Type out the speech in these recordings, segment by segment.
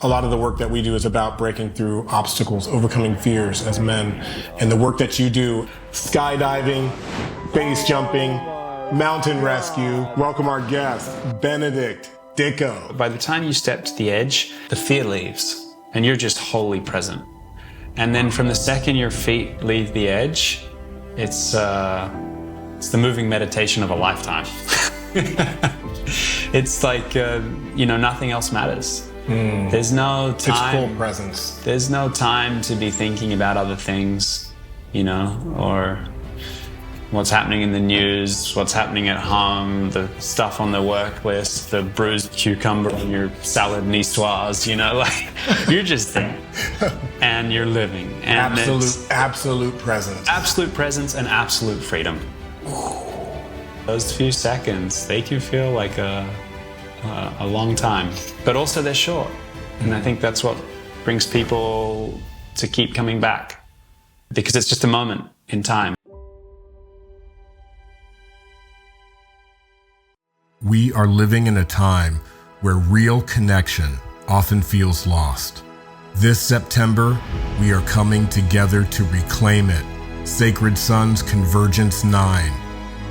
a lot of the work that we do is about breaking through obstacles, overcoming fears as men. And the work that you do, skydiving, base jumping, mountain rescue. Welcome our guest, Benedict Dicko. By the time you step to the edge, the fear leaves and you're just wholly present. And then from the second your feet leave the edge, it's the moving meditation of a lifetime. It's like, nothing else matters. There's no time. It's full presence. There's no time to be thinking about other things, or what's happening in the news, what's happening at home, the stuff on the work list, the bruised cucumber in your salad niçoise, you're just there and you're living. And absolute presence. Absolute presence and absolute freedom. Those few seconds, they can feel like a long time, but also they're short. And I think that's what brings people to keep coming back, because it's just a moment in time. We are living in a time where real connection often feels lost. This September, we are coming together to reclaim it. Sacred Sons Convergence 9,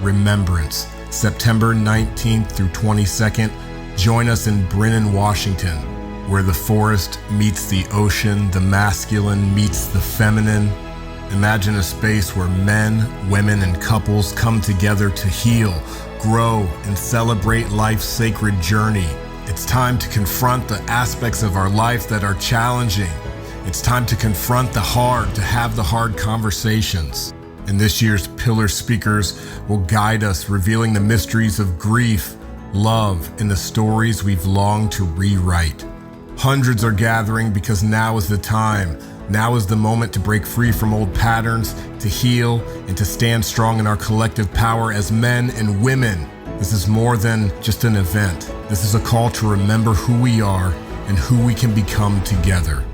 Remembrance, September 19th through 22nd. Join us in Brennan, Washington, where the forest meets the ocean, the masculine meets the feminine. Imagine a space where men, women, and couples come together to heal, grow, and celebrate life's sacred journey. It's time to confront the aspects of our life that are challenging. It's time to confront the hard, to have the hard conversations. And this year's pillar speakers will guide us, revealing the mysteries of grief, love, and the stories we've longed to rewrite. Hundreds are gathering because now is the time. Now is the moment to break free from old patterns, to heal, and to stand strong in our collective power as men and women. This is more than just an event. This is a call to remember who we are and who we can become together.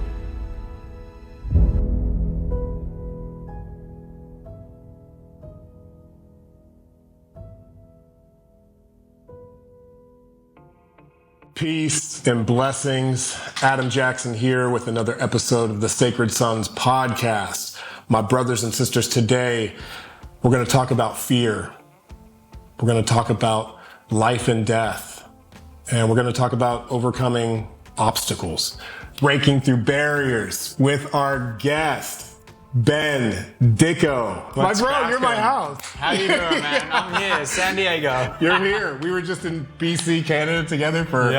Peace and blessings. Adam Jackson here with another episode of the Sacred Sons podcast. My brothers and sisters, today we're going to talk about fear. We're going to talk about life and death. And we're going to talk about overcoming obstacles, breaking through barriers with our guest, Ben Dicko. My bro, you're my house. How you doing, man? I'm here, San Diego. You're here. We were just in BC, Canada together for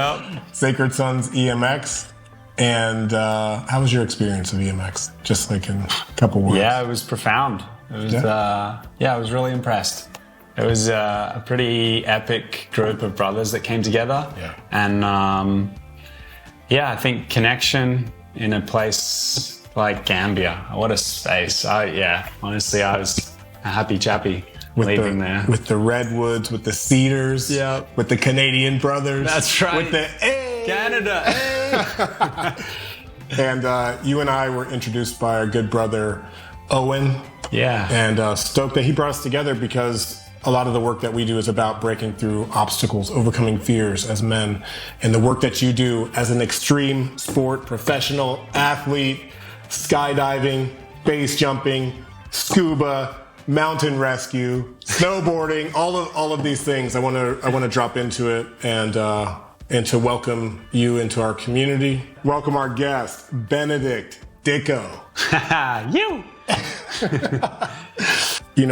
Sacred Sons EMX. And how was your experience of EMX? Just like in a couple words. Yeah, it was profound. It was, I was really impressed. It was a pretty epic group of brothers that came together. Yeah. And I think connection in a place like Gambia. What a space. Honestly, I was a happy chappy leaving there. With the redwoods, with the cedars, with the Canadian brothers. That's right. With the hey! Canada, hey! And you and I were introduced by our good brother, Owen. Yeah. And stoked that he brought us together because a lot of the work that we do is about breaking through obstacles, overcoming fears as men. And the work that you do as an extreme sport professional athlete, skydiving, base jumping, scuba, mountain rescue, snowboarding, all of these things. I want to drop into it and to welcome you into our community. Welcome our guest, Benedict Dicko. You.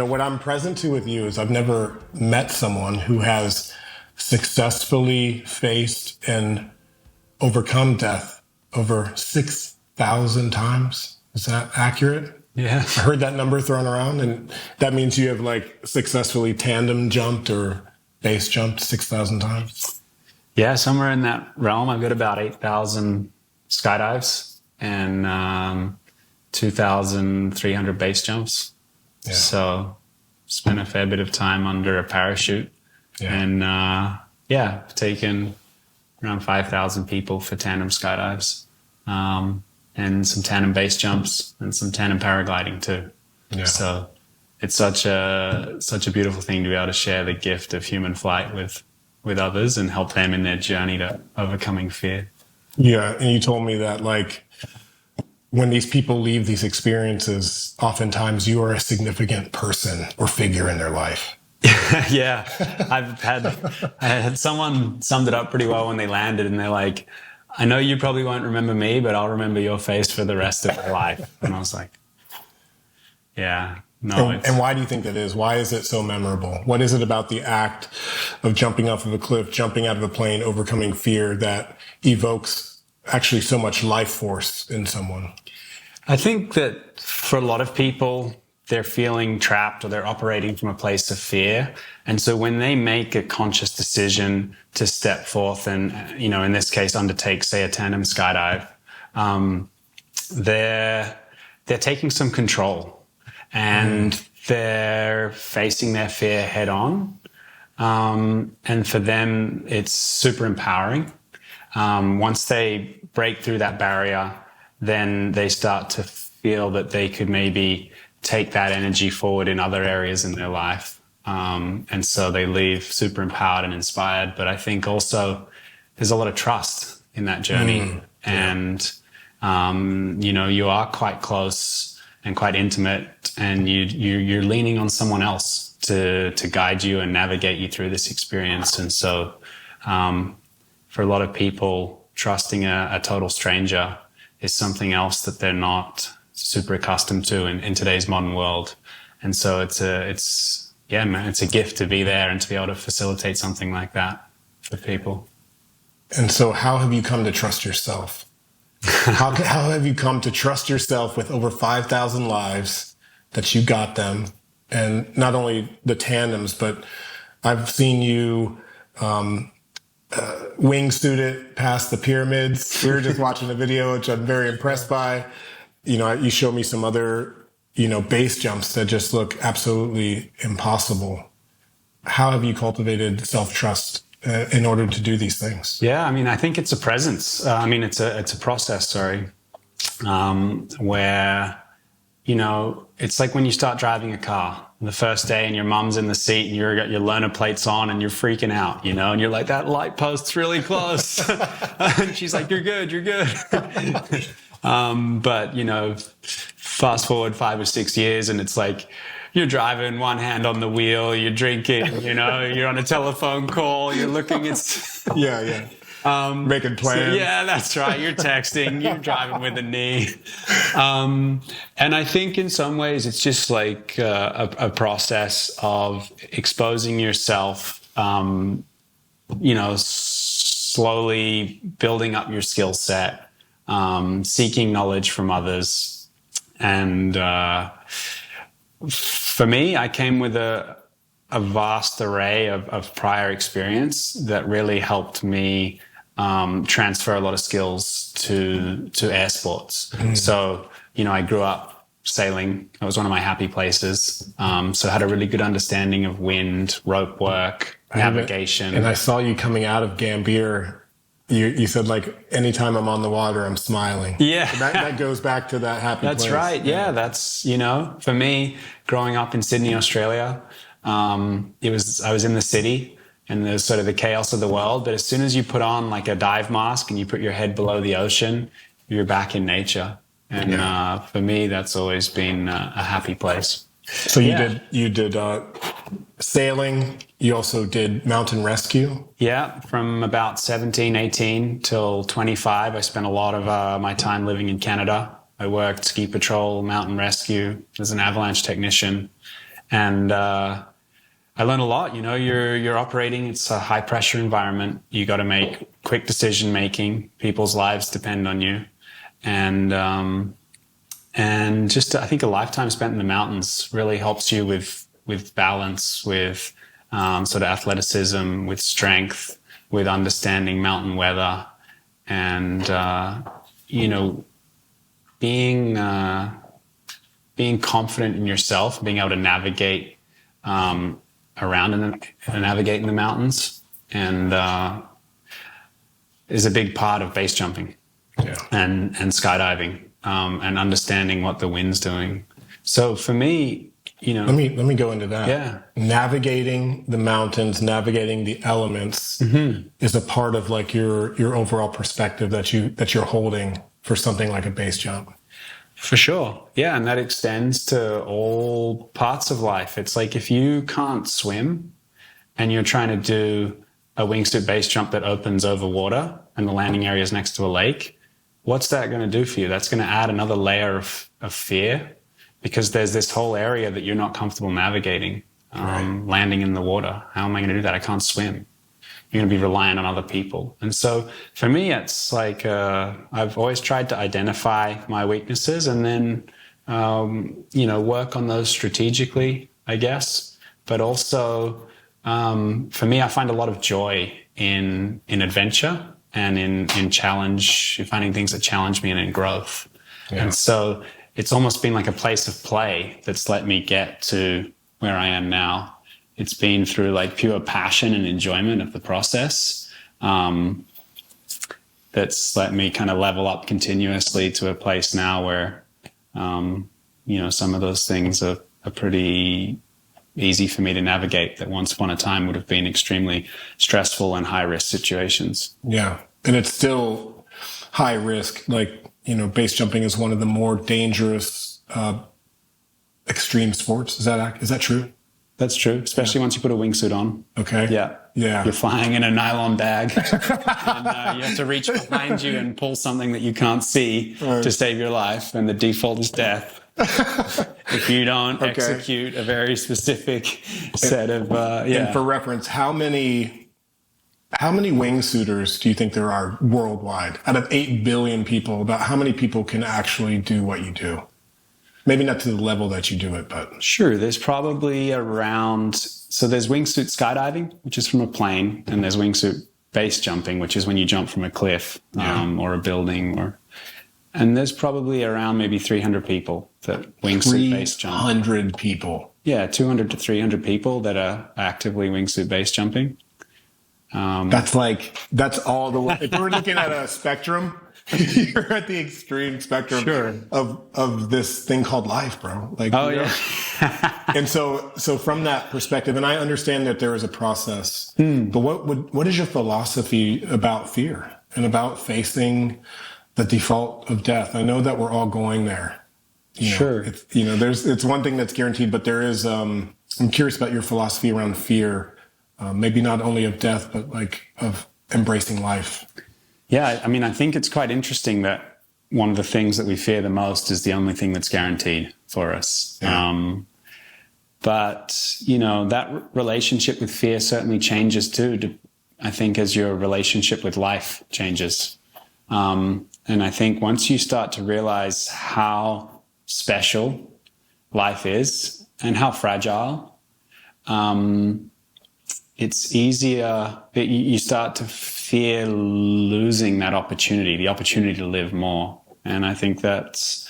What I'm present to with you is I've never met someone who has successfully faced and overcome death over 6,000 times. Is that accurate? Yeah. I heard that number thrown around, and that means you have successfully tandem jumped or base jumped 6,000 times? Yeah, somewhere in that realm. I've got about 8,000 skydives and 2,300 base jumps. Yeah. So spent a fair bit of time under a parachute. Yeah. And taken around 5,000 people for tandem skydives. And some tandem base jumps and some tandem paragliding too. Yeah. So it's such a beautiful thing to be able to share the gift of human flight with others and help them in their journey to overcoming fear. Yeah, and you told me that like when these people leave these experiences, oftentimes you are a significant person or figure in their life. Yeah, I had someone summed it up pretty well when they landed, and they're like, "I know you probably won't remember me, but I'll remember your face for the rest of my life." And I was like, "Yeah, no." And why do you think that is? Why is it so memorable? What is it about the act of jumping off of a cliff, jumping out of a plane, overcoming fear that evokes actually so much life force in someone? I think that for a lot of people, they're feeling trapped or they're operating from a place of fear. And so when they make a conscious decision to step forth and, you know, in this case, undertake, say, a tandem skydive, they're taking some control and they're facing their fear head on. And for them, it's super empowering. Once they break through that barrier, then they start to feel that they could maybe take that energy forward in other areas in their life. And so they leave super empowered and inspired. But I think also there's a lot of trust in that journey. And, you know, you are quite close and quite intimate, and you're leaning on someone else to guide you and navigate you through this experience. And so for a lot of people, trusting a total stranger is something else that they're not super accustomed to in today's modern world. And so it's a gift to be there and to be able to facilitate something like that for people. And so how have you come to trust yourself? How have you come to trust yourself with over 5,000 lives, that you got them? And not only the tandems, but I've seen you wingsuit it past the pyramids. We were just watching a video, which I'm very impressed by. You know, you showed me some other, you know, base jumps that just look absolutely impossible. How have you cultivated self-trust in order to do these things? Yeah, I mean, I think it's a presence. It's a process, where, you know, it's like when you start driving a car the first day and your mum's in the seat and you've got your learner plates on and you're freaking out, you know, and you're like, that light post's really close. And she's like, you're good. But, you know, fast forward 5 or 6 years and it's like, you're driving, one hand on the wheel, you're drinking, you know, you're on a telephone call, you're looking at... Yeah. Making plans. So, yeah, that's right. You're texting, you're driving with a knee. And I think in some ways it's just like a process of exposing yourself, you know, slowly building up your skill set, seeking knowledge from others. And for me, I came with a vast array of prior experience that really helped me transfer a lot of skills to air sports. So, you know, I grew up sailing. It was one of my happy places. So I had a really good understanding of wind, rope work, navigation. And I saw you coming out of Gambier. You said, like, anytime I'm on the water, I'm smiling. Yeah. So that goes back to that happy place. That's right. Yeah. That's, you know, for me, growing up in Sydney, Australia, I was in the city and there's sort of the chaos of the world. But as soon as you put on like a dive mask and you put your head below the ocean, you're back in nature. And for me, that's always been a happy place. So you did sailing. You also did mountain rescue. Yeah. From about 17, 18 till 25, I spent a lot of my time living in Canada. I worked ski patrol, mountain rescue as an avalanche technician. And I learned a lot. You know, you're operating, it's a high pressure environment. You got to make quick decision making. People's lives depend on you. And just, I think a lifetime spent in the mountains really helps you with balance, with sort of athleticism, with strength, with understanding mountain weather, and you know, being confident in yourself, being able to navigate around and navigate in the mountains, and is a big part of base jumping and skydiving, and understanding what the wind's doing. So for me, Let me go into that. Yeah. Navigating the mountains, navigating the elements is a part of like your overall perspective that you're holding for something like a base jump. For sure. Yeah. And that extends to all parts of life. It's like if you can't swim and you're trying to do a wingsuit base jump that opens over water and the landing area is next to a lake, what's that going to do for you? That's going to add another layer of fear, because there's this whole area that you're not comfortable navigating, landing in the water. How am I going to do that? I can't swim. You're going to be reliant on other people. And so for me, it's like I've always tried to identify my weaknesses and then, work on those strategically, I guess. But also, for me, I find a lot of joy in adventure and in challenge, finding things that challenge me and in growth. Yeah. And so it's almost been like a place of play that's let me get to where I am now. It's been through like pure passion and enjoyment of the process that's let me kind of level up continuously to a place now where, some of those things are pretty easy for me to navigate that once upon a time would have been extremely stressful and high-risk situations. Yeah, and it's still high risk. Like, base jumping is one of the more dangerous extreme sports. Is that true? That's true, especially once you put a wingsuit on. Okay. Yeah. You're flying in a nylon bag and you have to reach behind you and pull something that you can't see to save your life, and the default is death. If you don't execute a very specific set of... And for reference, how many wingsuiters do you think there are worldwide? Out of 8 billion people, about how many people can actually do what you do? Maybe not to the level that you do it, but... Sure. There's probably around... So there's wingsuit skydiving, which is from a plane, and there's wingsuit base jumping, which is when you jump from a cliff or a building. And there's probably around maybe 300 people that wingsuit base jump. 300 people? Yeah, 200 to 300 people that are actively wingsuit base jumping. That's all the way. If we're looking at a spectrum... You're at the extreme spectrum of this thing called life, bro. And so from that perspective, and I understand that there is a process, but what is your philosophy about fear and about facing the default of death? I know that we're all going there. It's one thing that's guaranteed, but there is, I'm curious about your philosophy around fear, maybe not only of death, but like of embracing life. Yeah, I mean, I think it's quite interesting that one of the things that we fear the most is the only thing that's guaranteed for us. Yeah. But, that relationship with fear certainly changes too, I think, as your relationship with life changes. And I think once you start to realize how special life is and how fragile, it's easier that you start to fear losing that opportunity, the opportunity to live more. And I think it's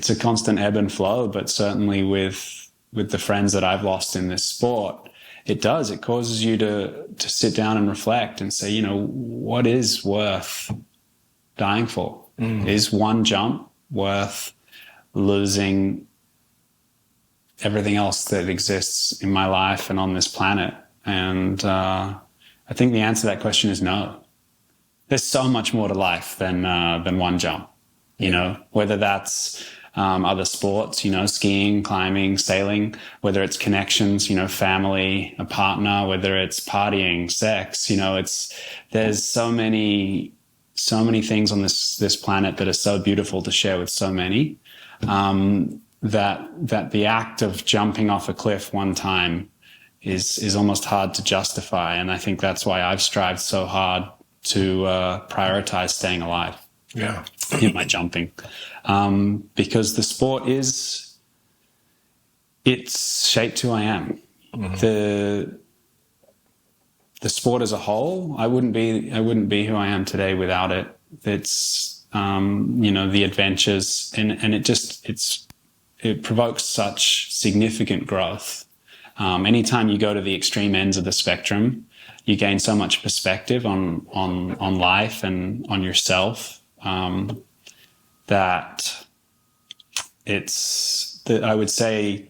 a constant ebb and flow, but certainly with the friends that I've lost in this sport, it causes you to sit down and reflect and say, what is worth dying for? Is one jump worth losing everything else that exists in my life and on this planet? And I think the answer to that question is no. There's so much more to life than one jump, whether that's other sports, skiing, climbing, sailing, whether it's connections, family, a partner, whether it's partying, sex, there's so many things on this planet that are so beautiful to share with so many, that the act of jumping off a cliff one time is almost hard to justify. And I think that's why I've strived so hard to prioritize staying alive in my jumping. Because the sport it's shaped who I am. Mm-hmm. The sport as a whole, I wouldn't be who I am today without it. It's, the adventures and it provokes such significant growth. Anytime you go to the extreme ends of the spectrum, you gain so much perspective on life and on yourself, that I would say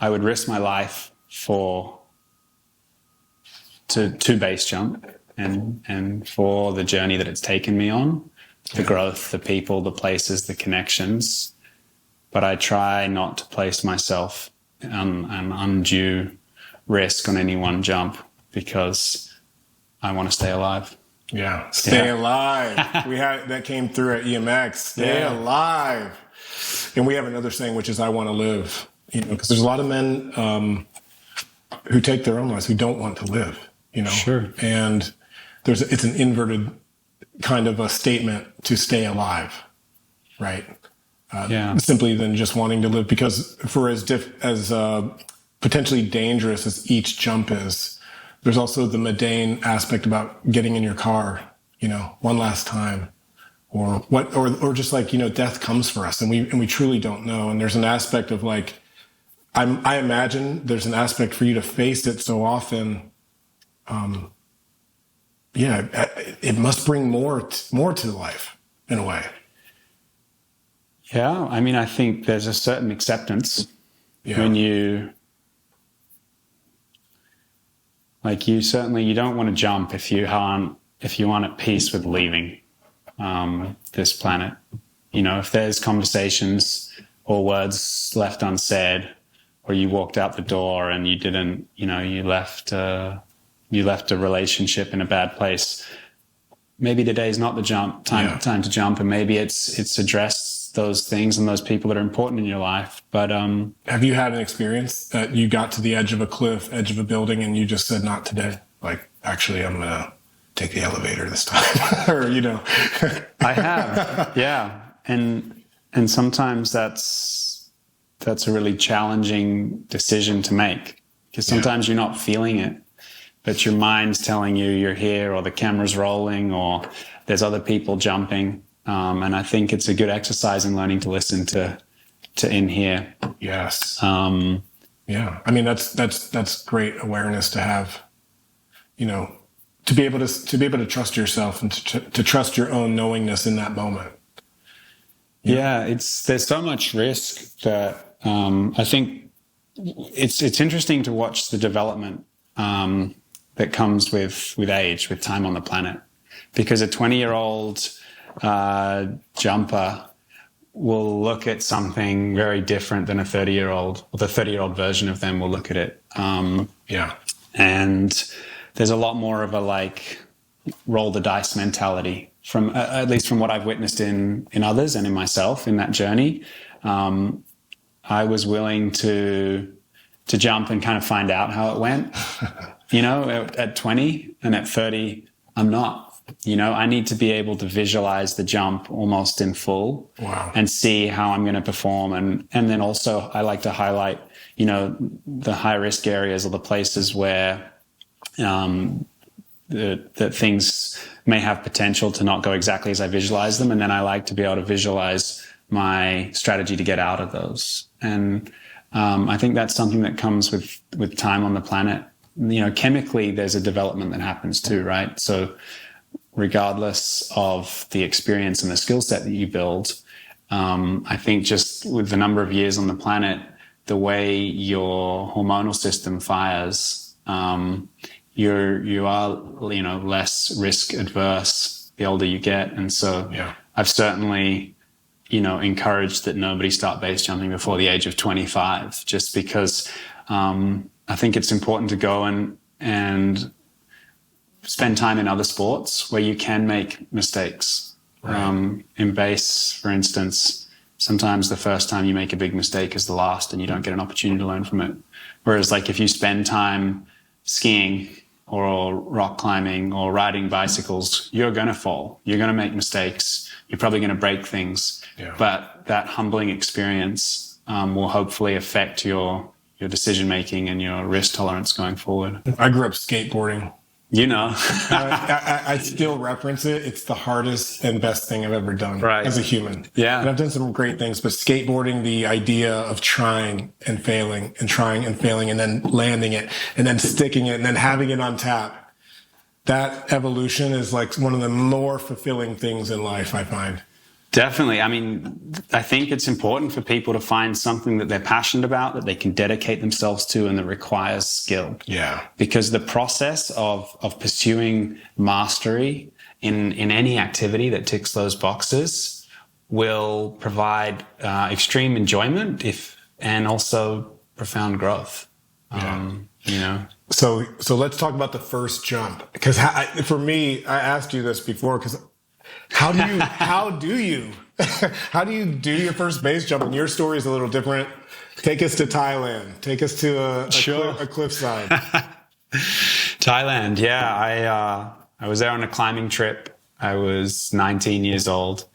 I would risk my life to base jump and for the journey that it's taken me on, the growth, the people, the places, the connections. But I try not to place myself on an undue risk on any one jump because I want to stay alive. Yeah. Stay alive. That came through at EMX. Stay alive. And we have another saying, which is I want to live, because there's a lot of men who take their own lives who don't want to live, Sure. And it's an inverted kind of a statement to stay alive, right? Simply than just wanting to live, because for as potentially dangerous as each jump is, there's also the mundane aspect about getting in your car, one last time, or just like, death comes for us and we truly don't know. And there's an aspect of like, I imagine there's an aspect for you to face it so often. It must bring more to life in a way. Yeah. I mean, I think there's a certain acceptance when you don't want to jump if you aren't at peace with leaving this planet. If there's conversations or words left unsaid, or you walked out the door and you didn't, you left a relationship in a bad place, maybe today's not the time to jump, and maybe it's addressed those things and those people that are important in your life. But have you had an experience that you got to the edge of a cliff, edge of a building, and you just said, not today? Like, actually, I'm going to take the elevator this time. Or, I have. Yeah. And sometimes that's a really challenging decision to make, because sometimes you're not feeling it, but your mind's telling you you're here, or the camera's rolling, or there's other people jumping. And I think it's a good exercise in learning to listen to in here. Yes. I mean, that's great awareness to have, to be able to trust yourself and to trust your own knowingness in that moment. There's so much risk that I think it's interesting to watch the development that comes with age, with time on the planet, because a 20-year-old jumper will look at something very different than a 30-year-old, or the 30-year-old version of them will look at it. And there's a lot more of a roll the dice mentality from at least from what I've witnessed in others and in myself in that journey. I was willing to jump and kind of find out how it went, at 20, and at 30, I'm not. I need to be able to visualize the jump almost in full. Wow. And see how I'm going to perform. And then also I like to highlight, the high risk areas, or the places where that things may have potential to not go exactly as I visualize them. And then I like to be able to visualize my strategy to get out of those. And I think that's something that comes with time on the planet. Chemically, there's a development that happens too, right? So regardless of the experience and the skill set that you build, I think just with the number of years on the planet, the way your hormonal system fires, you are less risk adverse the older you get. And so I've certainly encouraged that nobody start base jumping before the age of 25, just because I think it's important to go and spend time in other sports where you can make mistakes. Right. In base, for instance, sometimes the first time you make a big mistake is the last, and you don't get an opportunity to learn from it. Whereas if you spend time skiing or rock climbing or riding bicycles, you're going to fall. You're going to make mistakes. You're probably going to break things. Yeah. But that humbling experience will hopefully affect your decision-making and your risk tolerance going forward. I grew up skateboarding. I still reference it. It's the hardest and best thing I've ever done as a human. Yeah. And I've done some great things, but skateboarding, the idea of trying and failing and trying and failing and then landing it and then sticking it and then having it on tap, that evolution is one of the more fulfilling things in life, I find. Definitely. I mean, I think it's important for people to find something that they're passionate about, that they can dedicate themselves to, and that requires skill. Yeah. Because the process of pursuing mastery in any activity that ticks those boxes will provide extreme enjoyment and also profound growth. You know. So let's talk about the first jump, because for me, I asked you this before, because how do you do your first base jump? And your story is a little different. Take us to Thailand. Take us to a cliffside. Thailand, yeah. I was there on a climbing trip. I was 19 years old,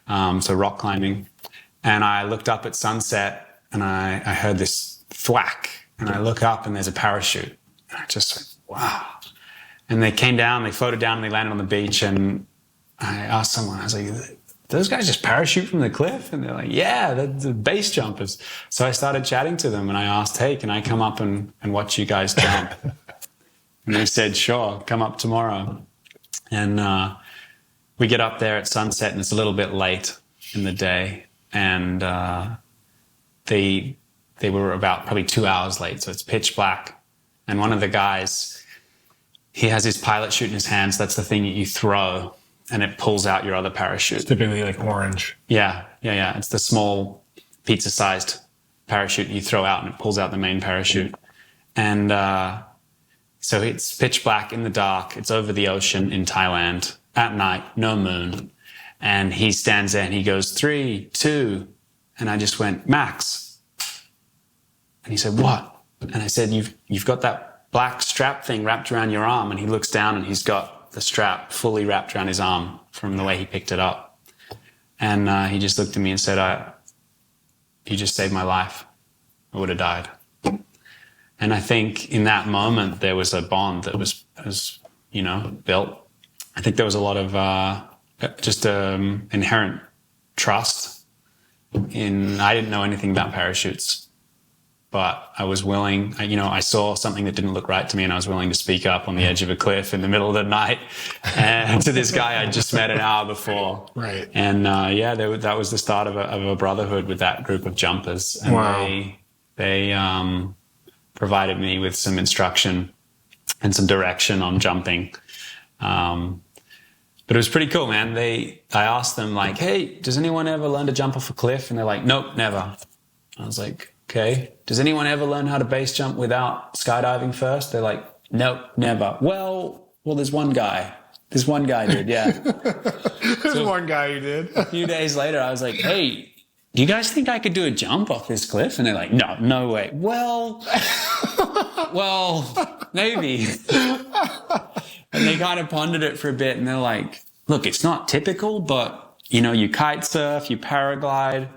so rock climbing, and I looked up at sunset, and I heard this thwack, and I look up, and there's a parachute. And I just went, wow. And they came down, they floated down, and they landed on the beach, and I asked someone, I was like, those guys just parachute from the cliff? And they're like, yeah, the base jumpers. So I started chatting to them, and I asked, hey, can I come up and watch you guys jump? And they said, sure, come up tomorrow. And we get up there at sunset, and it's a little bit late in the day. And they were about probably 2 hours late, so it's pitch black. And one of the guys, he has his pilot chute in his hands. That's the thing that you throw, and it pulls out your other parachute. It's typically like orange. Yeah. It's the small pizza-sized parachute you throw out, and it pulls out the main parachute. And so it's pitch black in the dark. It's over the ocean in Thailand at night, no moon. And he stands there and he goes, 3, 2. And I just went, Max. And he said, what? And I said, you've got that black strap thing wrapped around your arm. And he looks down, and he's got the strap fully wrapped around his arm from the way he picked it up. And he just looked at me and said, you just saved my life. I would have died. And I think in that moment, there was a bond that was built. I think there was a lot of just inherent trust I didn't know anything about parachutes. But I was willing, I saw something that didn't look right to me, and I was willing to speak up on the edge of a cliff in the middle of the night and to this guy I'd just met an hour before. Right. And that was the start of a brotherhood with that group of jumpers. And wow. They provided me with some instruction and some direction on jumping. But it was pretty cool, man. I asked them, like, hey, does anyone ever learn to jump off a cliff? And they're like, nope, never. I was like, okay. Does anyone ever learn how to base jump without skydiving first? They're like, nope, never. Well, there's one guy. This one guy did, yeah. There's one guy who did. A few days later, I was like, hey, do you guys think I could do a jump off this cliff? And they're like, no way. Well, maybe. And they kind of pondered it for a bit, and they're like, look, it's not typical, but, you kite surf, you paraglide,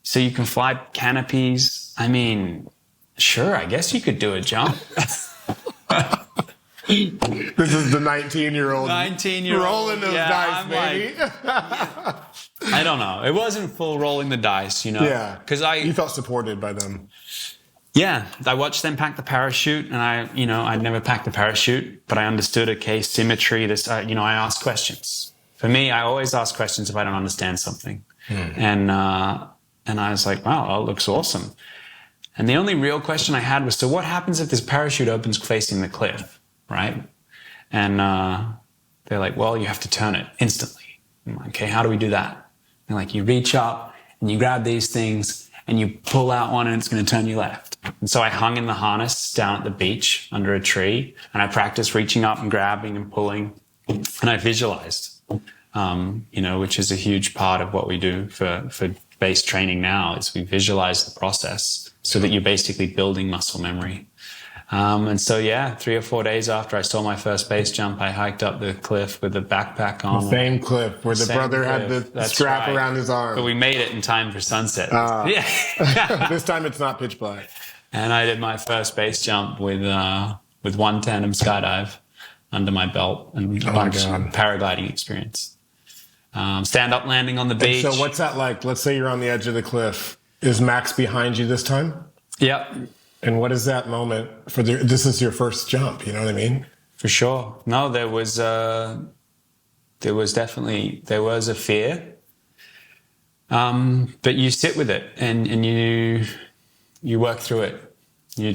so you can fly canopies. I mean, sure, I guess you could do a jump. This is the 19-year-old rolling those dice, baby. I don't know. It wasn't full rolling the dice, Yeah. Because you felt supported by them. Yeah, I watched them pack the parachute, and I'd never packed a parachute, but I understood, okay, symmetry. I asked questions. For me, I always ask questions if I don't understand something. And I was like, wow, that looks awesome. And the only real question I had was, so what happens if this parachute opens facing the cliff, right? And they're like, well, you have to turn it instantly. I'm like, okay, how do we do that? They're like, you reach up and you grab these things and you pull out one, and it's going to turn you left. And so I hung in the harness down at the beach under a tree, and I practiced reaching up and grabbing and pulling, and I visualized, which is a huge part of what we do for base training now, is we visualize the process so that you're basically building muscle memory. And so, 3 or 4 days after I saw my first base jump, I hiked up the cliff with a backpack on. The same cliff where the brother had the strap around his arm. But we made it in time for sunset. This time it's not pitch black. And I did my first base jump with one tandem skydive under my belt and a bunch of paragliding experience. Stand-up landing on the beach. And so what's that like? Let's say you're on the edge of the cliff. Is Max behind you this time? Yep. And what is that moment this is your first jump, you know what I mean? For sure. No, there was a fear. But you sit with it and you work through it. You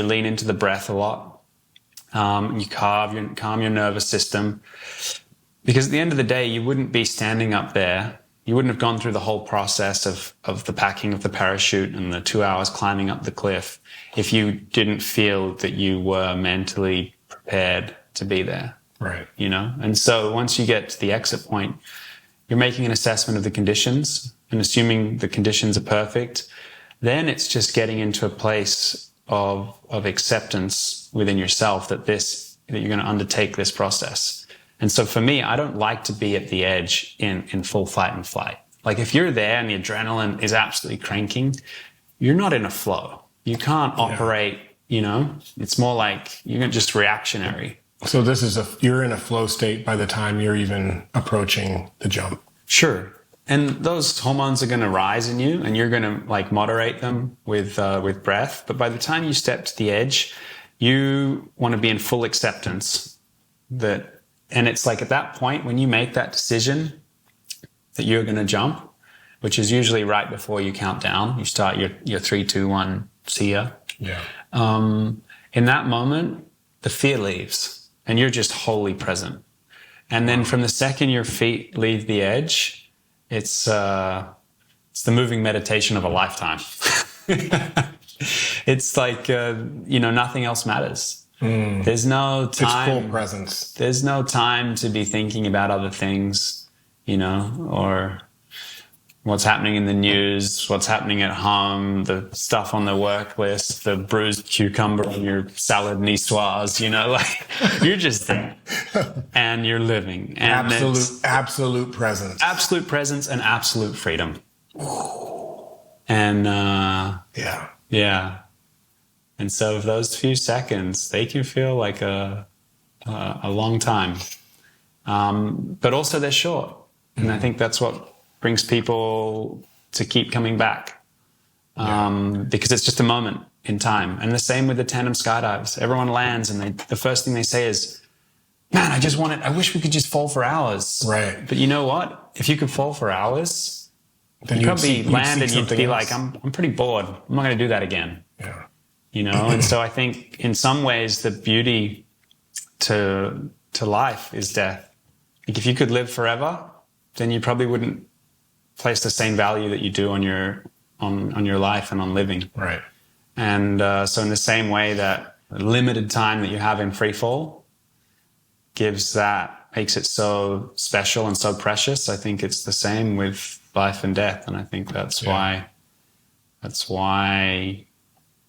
lean into the breath a lot. You calm your nervous system. Because at the end of the day, you wouldn't be standing up there. You wouldn't have gone through the whole process of the packing of the parachute and the 2 hours climbing up the cliff if you didn't feel that you were mentally prepared to be there. Right. You know? And so once you get to the exit point, you're making an assessment of the conditions, and assuming the conditions are perfect, then it's just getting into a place of acceptance within yourself that you're going to undertake this process. And so for me, I don't like to be at the edge in full fight and flight. Like if you're there and the adrenaline is absolutely cranking, you're not in a flow. You can't operate, it's more like you're just reactionary. So you're in a flow state by the time you're even approaching the jump. Sure. And those hormones are going to rise in you and you're going to like moderate them with breath. But by the time you step to the edge, you want to be in full acceptance and it's like at that point, when you make that decision that you're going to jump, which is usually right before you count down, you start your 3, 2, 1, see ya. Yeah. In that moment, the fear leaves and you're just wholly present. And then from the second your feet leave the edge, it's the moving meditation of a lifetime. It's like, nothing else matters. There's no time. It's full presence. There's no time to be thinking about other things, or what's happening in the news, what's happening at home, the stuff on the work list, the bruised cucumber on your salad niçoise, like you're just there and you're living. And absolute presence. Absolute presence and absolute freedom. And yeah. And so those few seconds, they can feel like a long time. But also they're short. And I think that's what brings people to keep coming back. Because it's just a moment in time. And the same with the tandem skydives. Everyone lands and the first thing they say is, man, I wish we could just fall for hours. Right. But you know what? If you could fall for hours, then you'd probably land and you'd be like, I'm pretty bored. I'm not going to do that again. Yeah. And so I think in some ways the beauty to life is death. Like if you could live forever, then you probably wouldn't place the same value that you do on your life and on living. Right. And so in the same way that the limited time that you have in free fall makes it so special and so precious, I think it's the same with life and death. And I think that's why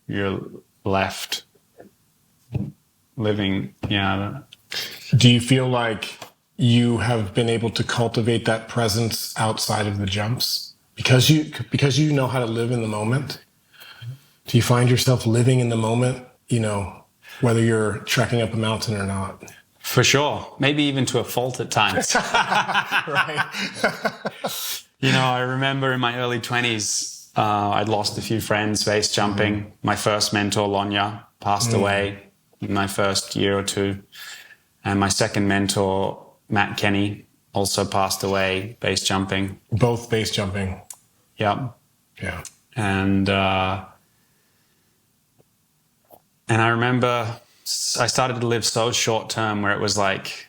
you're left living. Yeah. Do you feel like you have been able to cultivate that presence outside of the jumps because you know how to live in the moment? Do you find yourself living in the moment, whether you're trekking up a mountain or not? For sure. Maybe even to a fault at times. Right. I remember in my early 20s, I'd lost a few friends base jumping. My first mentor, Lonya, passed away in my first year or two. And my second mentor, Matt Kenny, also passed away base jumping. Both base jumping. Yep. Yeah. And I remember I started to live so short term where it was like,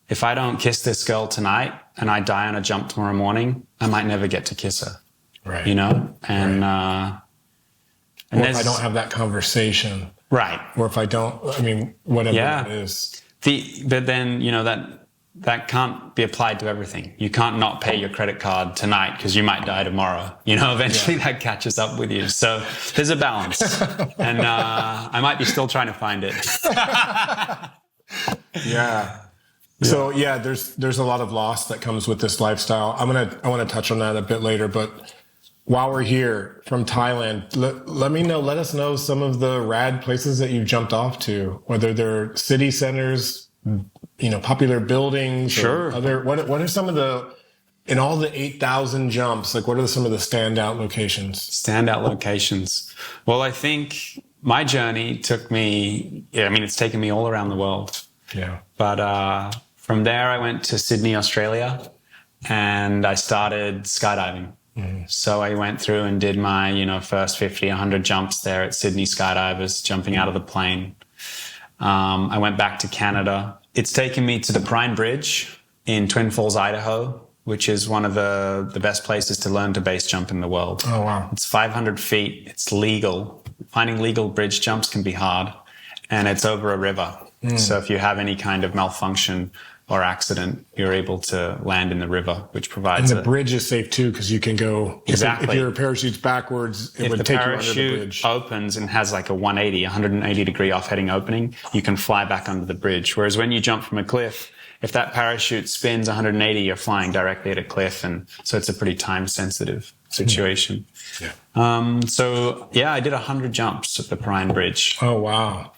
if I don't kiss this girl tonight and I die on a jump tomorrow morning, I might never get to kiss her. Right. And or if I don't have that conversation. Right. Or if I don't, whatever it is. But then, that can't be applied to everything. You can't not pay your credit card tonight because you might die tomorrow. Eventually that catches up with you. So there's a balance. And I might be still trying to find it. Yeah. So there's a lot of loss that comes with this lifestyle. I want to touch on that a bit later, but while we're here from Thailand, let us know some of the rad places that you've jumped off to, whether they're city centers, popular buildings. Sure. What are some of in all the 8,000 jumps, what are some of the standout locations? Standout locations. Well, I think my journey took me, it's taken me all around the world. Yeah. But from there, I went to Sydney, Australia, and I started skydiving. So I went through and did my, first 50, 100 jumps there at Sydney Skydivers, jumping out of the plane. I went back to Canada. It's taken me to the Prime Bridge in Twin Falls, Idaho, which is one of the best places to learn to base jump in the world. Oh, wow. It's 500 feet. It's legal. Finding legal bridge jumps can be hard. And it's over a river. So if you have any kind of malfunction or accident, you're able to land in the river, which provides... And the bridge is safe too, because you can go... Exactly. If your parachute's backwards, it would take you under the bridge. If the parachute opens and has like a 180 degree off-heading opening, you can fly back under the bridge. Whereas when you jump from a cliff, if that parachute spins 180, you're flying directly at a cliff. And so it's a pretty time-sensitive situation. Yeah. I did 100 jumps at the Prime Bridge. Oh, wow.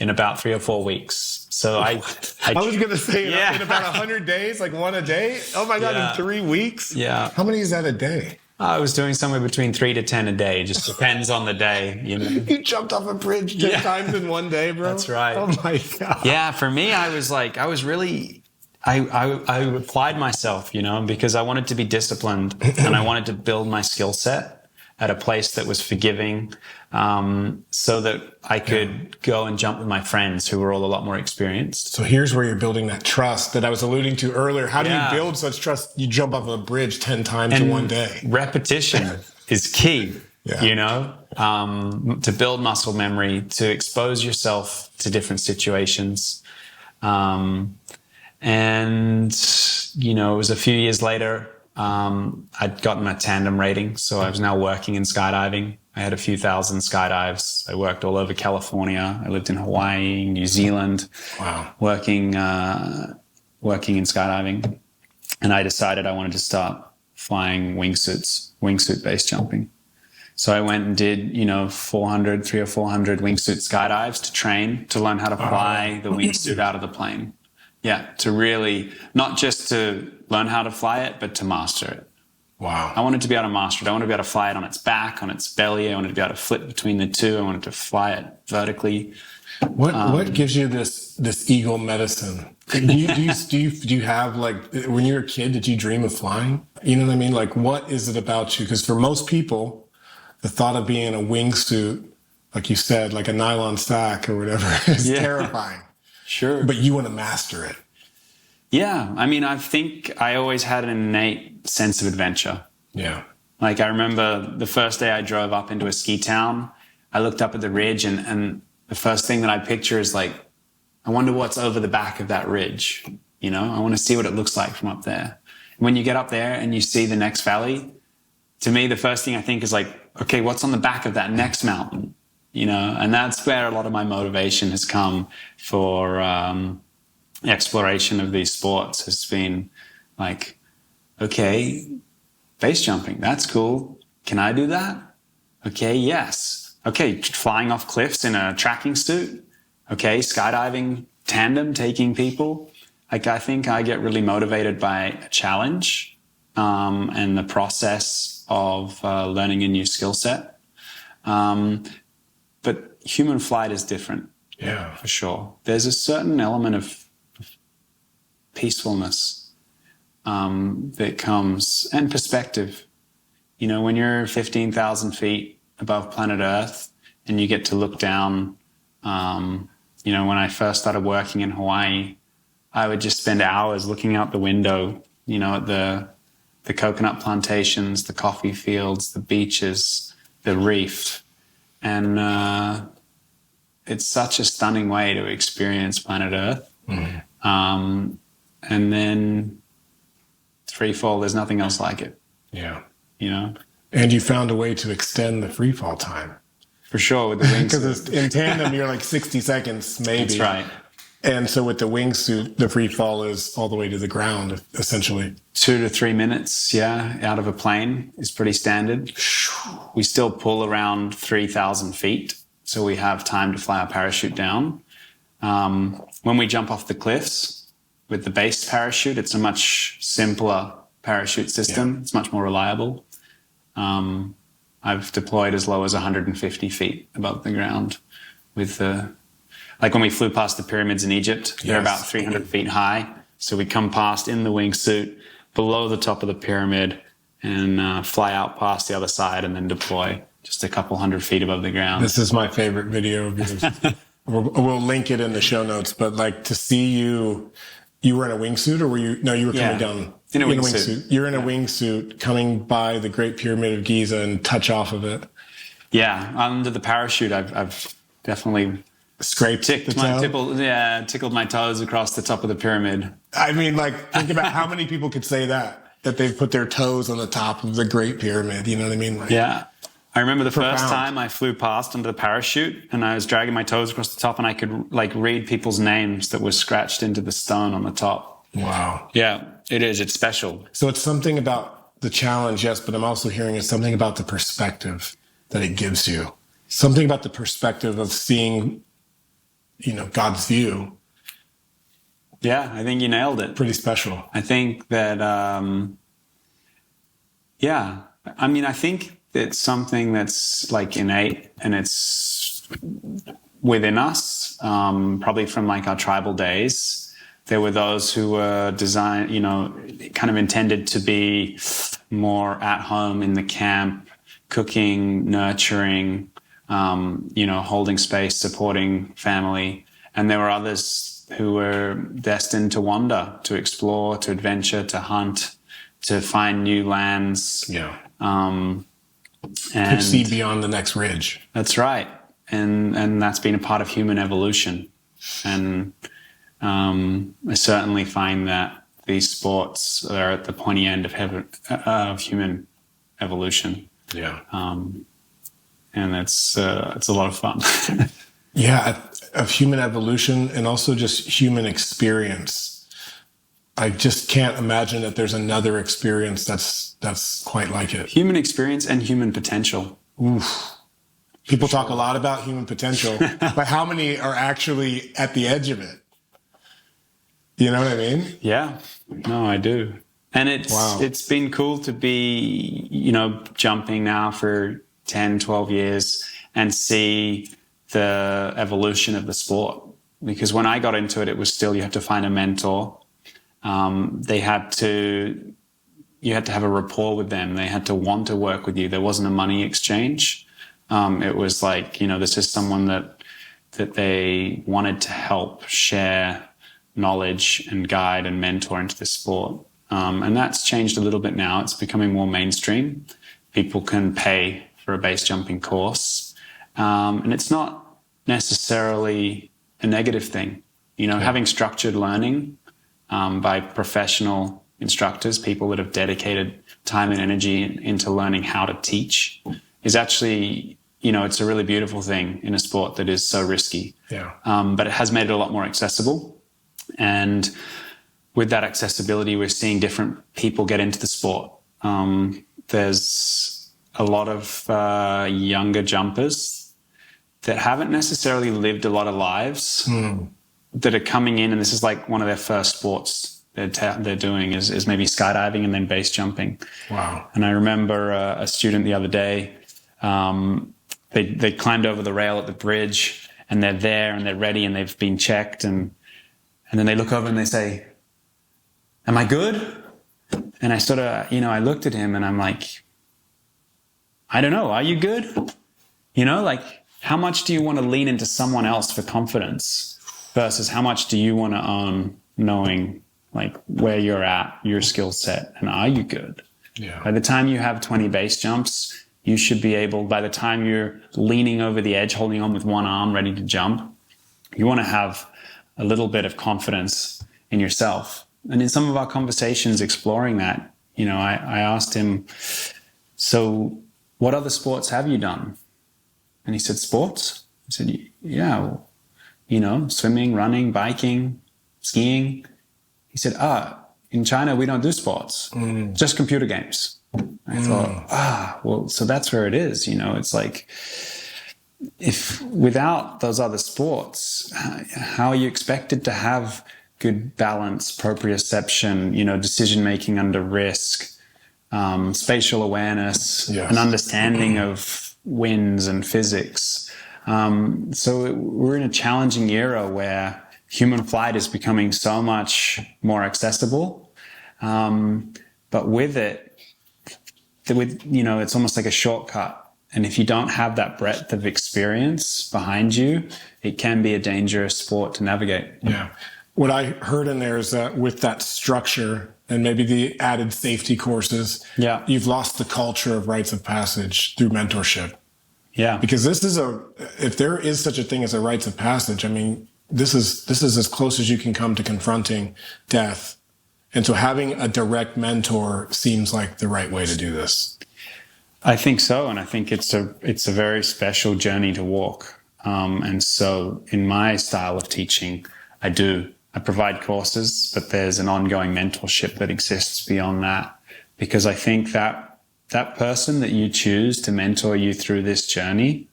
In about 3 or 4 weeks. So I was going to say in about 100 days, like one a day. Oh my God, in 3 weeks? Yeah. How many is that a day? I was doing somewhere between 3 to 10 a day. Just depends on the day. You jumped off a bridge 10 times in one day, bro? That's right. Oh my God. Yeah, for me, I applied myself, because I wanted to be disciplined and I wanted to build my skill set at a place that was forgiving, so that I could go and jump with my friends who were all a lot more experienced. So here's where you're building that trust that I was alluding to earlier. How do you build such trust? You jump off a bridge 10 times in one day. Repetition is key, to build muscle memory, to expose yourself to different situations. It was a few years later, I'd gotten a tandem rating, so I was now working in skydiving. I had a few thousand skydives. I worked all over California. I lived in Hawaii, New Zealand. Wow. Working in skydiving. And I decided I wanted to start flying wingsuit base jumping. So I went and did, 300 or 400 wingsuit skydives to train, to learn how to fly the wingsuit out of the plane. Yeah, to really, not just to learn how to fly it, but to master it. Wow. I wanted to be able to master it. I wanted to be able to fly it on its back, on its belly. I wanted to be able to flip between the two. I wanted to fly it vertically. What gives you this eagle medicine? Do you have, like, when you were a kid, did you dream of flying? You know what I mean? Like, what is it about you? Because for most people, the thought of being in a wingsuit, like you said, like a nylon sack or whatever, is terrifying. Sure. But you want to master it. Yeah. I mean, I think I always had an innate sense of adventure. Yeah. Like, I remember the first day I drove up into a ski town, I looked up at the ridge and the first thing that I picture is like, I wonder what's over the back of that ridge. I want to see what it looks like from up there. When you get up there and you see the next valley, to me, the first thing I think is like, okay, what's on the back of that next mountain? And that's where a lot of my motivation has come for exploration of these sports, has been like, okay, base jumping, that's cool. Can I do that? Okay, yes. Okay, flying off cliffs in a tracking suit. Okay, skydiving, tandem, taking people. Like, I think I get really motivated by a challenge and the process of learning a new skill set. But human flight is different. Yeah. For sure. There's a certain element of peacefulness that comes, and perspective. When you're 15,000 feet above planet Earth and you get to look down, when I first started working in Hawaii, I would just spend hours looking out the window, at the coconut plantations, the coffee fields, the beaches, the reef. And it's such a stunning way to experience planet Earth. Mm-hmm. And then free fall, there's nothing else like it. Yeah. And you found a way to extend the free fall time. For sure, with the wingsuit. Because in tandem, you're like 60 seconds, maybe. That's right. And so with the wingsuit, the free fall is all the way to the ground, essentially. 2 to 3 minutes, out of a plane is pretty standard. We still pull around 3,000 feet, so we have time to fly our parachute down. When we jump off the cliffs with the base parachute, it's a much simpler parachute system. Yeah. It's much more reliable. I've deployed as low as 150 feet above the ground with like when we flew past the pyramids in Egypt, they're about 300 feet high. So we come past in the wingsuit below the top of the pyramid, and fly out past the other side and then deploy just a couple 100 feet above the ground. This is my favorite video of yours. We'll link it in the show notes, but like to see you were in a wingsuit, or were you, no, you were coming down in a wingsuit. You're in a wingsuit coming by the Great Pyramid of Giza and touch off of it. Yeah. Under the parachute, I've definitely scraped tickled my toes across the top of the pyramid. I mean, like, think about how many people could say that they've put their toes on the top of the Great Pyramid. You know what I mean? Like, yeah. I remember the first time I flew past under the parachute and I was dragging my toes across the top and I could like read people's names that were scratched into the stone on the top. Wow. Yeah, it is. It's special. So it's something about the challenge, yes, but I'm also hearing it's something about the perspective that it gives you. Something about the perspective of seeing, God's view. Yeah, I think you nailed it. Pretty special. I think that, I think it's something that's like innate and it's within us, probably from like our tribal days. There were those who were designed, kind of intended to be more at home in the camp, cooking, nurturing, holding space, supporting family. And there were others who were destined to wander, to explore, to adventure, to hunt, to find new lands. Yeah. And to see beyond the next ridge. That's right. And that's been a part of human evolution. And I certainly find that these sports are at the pointy end of human evolution. Yeah. And it's a lot of fun. Yeah, of human evolution and also just human experience. I just can't imagine that there's another experience that's quite like it. Human experience and human potential. Oof. People talk a lot about human potential, but how many are actually at the edge of it? You know what I mean? Yeah. No, I do. And it's been cool to be, jumping now for 10, 12 years and see the evolution of the sport. Because when I got into it, it was still, you had to find a mentor. You had to have a rapport with them. They had to want to work with you. There wasn't a money exchange. It was like, this is someone that they wanted to help share knowledge and guide and mentor into the sport. And that's changed a little bit now. It's becoming more mainstream. People can pay for a base jumping course. And it's not necessarily a negative thing. Having structured learning by professional instructors, people that have dedicated time and energy into learning how to teach is actually, it's a really beautiful thing in a sport that is so risky. Yeah. But it has made it a lot more accessible. And with that accessibility, we're seeing different people get into the sport. There's a lot of younger jumpers that haven't necessarily lived a lot of lives that are coming in, and this is like one of their first sports they're doing is maybe skydiving and then base jumping. Wow. And I remember a student the other day, they climbed over the rail at the bridge and they're there and they're ready and they've been checked and then they look over and they say, "Am I good?" And I sort of, I looked at him and I'm like, I don't know. Are you good? Like how much do you want to lean into someone else for confidence versus how much do you want to own knowing like where you're at, your skill set, and are you good? Yeah. By the time you have 20 base jumps, you should be able, by the time you're leaning over the edge, holding on with one arm, ready to jump, you want to have a little bit of confidence in yourself. And in some of our conversations exploring that, I asked him, "So what other sports have you done?" And he said, "Sports?" I said, "Yeah, swimming, running, biking, skiing." He said, "In China, we don't do sports, just computer games." I thought, so that's where it is. It's like, if without those other sports, how are you expected to have good balance, proprioception, decision-making under risk, spatial awareness, an understanding of winds and physics. So we're in a challenging era where human flight is becoming so much more accessible. But with it, it's almost like a shortcut. And if you don't have that breadth of experience behind you, it can be a dangerous sport to navigate. Yeah. What I heard in there is that with that structure and maybe the added safety courses, you've lost the culture of rites of passage through mentorship. Yeah. Because if there is such a thing as a rites of passage, I mean, this is as close as you can come to confronting death. And so having a direct mentor seems like the right way to do this. I think so. And I think it's a very special journey to walk. And so in my style of teaching, I provide courses, but there's an ongoing mentorship that exists beyond that, because I think that person that you choose to mentor you through this journey,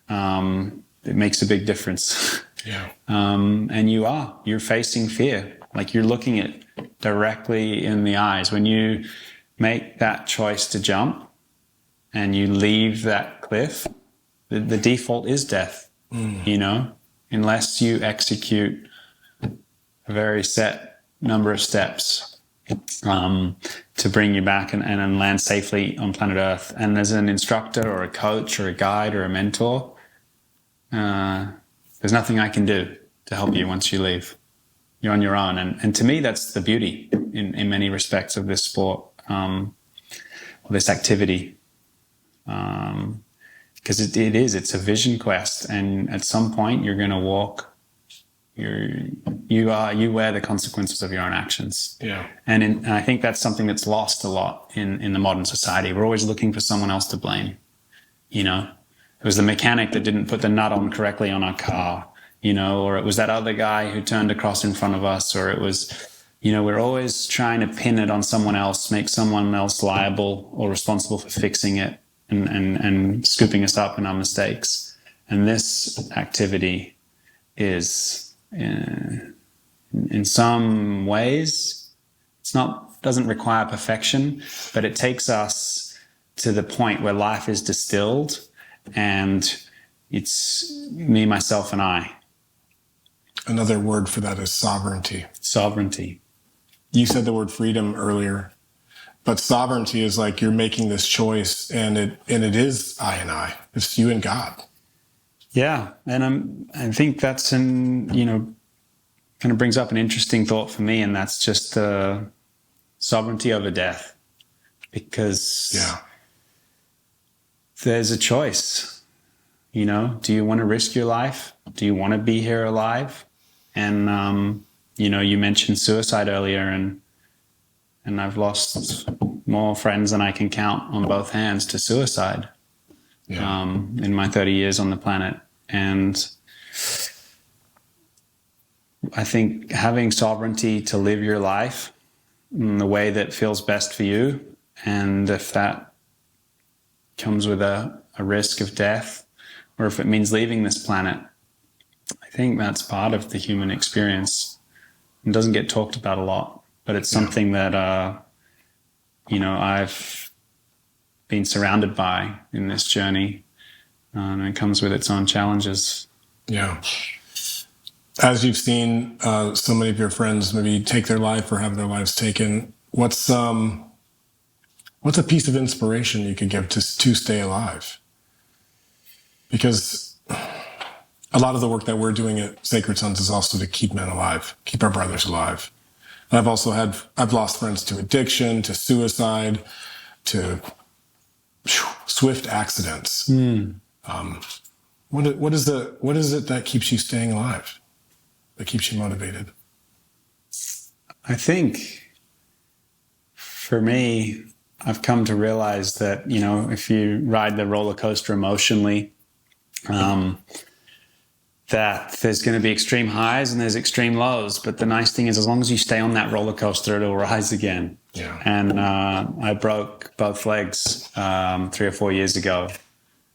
it makes a big difference. Yeah. And you're facing fear. Like, you're looking it directly in the eyes. When you make that choice to jump and you leave that cliff, the default is death, unless you execute a very set number of steps to bring you back and land safely on planet Earth. And as an instructor or a coach or a guide or a mentor, there's nothing I can do to help you once you leave. You're on your own. And to me, that's the beauty in many respects of this sport, or this activity. Because it's a vision quest. And at some point you're going to walk, you wear the consequences of your own actions. Yeah. And I think that's something that's lost a lot in the modern society. We're always looking for someone else to blame. It was the mechanic that didn't put the nut on correctly on our car, or it was that other guy who turned across in front of us, or it was, we're always trying to pin it on someone else, make someone else liable or responsible for fixing it and scooping us up in our mistakes. And this activity is, in some ways, doesn't require perfection, but it takes us to the point where life is distilled, and it's me, myself, and I. Another word for that is sovereignty. Sovereignty. You said the word freedom earlier, but sovereignty is like you're making this choice, and it is I and I. It's you and God. Yeah, and I think that's kind of brings up an interesting thought for me, and that's just sovereignty over death, because there's a choice. Do you want to risk your life? Do you want to be here alive? And you mentioned suicide earlier, and I've lost more friends than I can count on both hands to suicide. Yeah. In my 30 years on the planet. And I think having sovereignty to live your life in the way that feels best for you, and if that comes with a risk of death, or if it means leaving this planet, I think that's part of the human experience. It doesn't get talked about a lot, but it's something that, I've been surrounded by in this journey. And it comes with its own challenges. Yeah. As you've seen so many of your friends maybe take their life or have their lives taken, what's a piece of inspiration you could give to stay alive? Because a lot of the work that we're doing at Sacred Sons is also to keep men alive, keep our brothers alive. And I've lost friends to addiction, to suicide, to swift accidents. What is it that keeps you staying alive, that keeps you motivated? I think for me, I've come to realize that, if you ride the roller coaster emotionally, that there's going to be extreme highs and there's extreme lows. But the nice thing is, as long as you stay on that roller coaster, it'll rise again. Yeah. And I broke both legs 3 or 4 years ago. It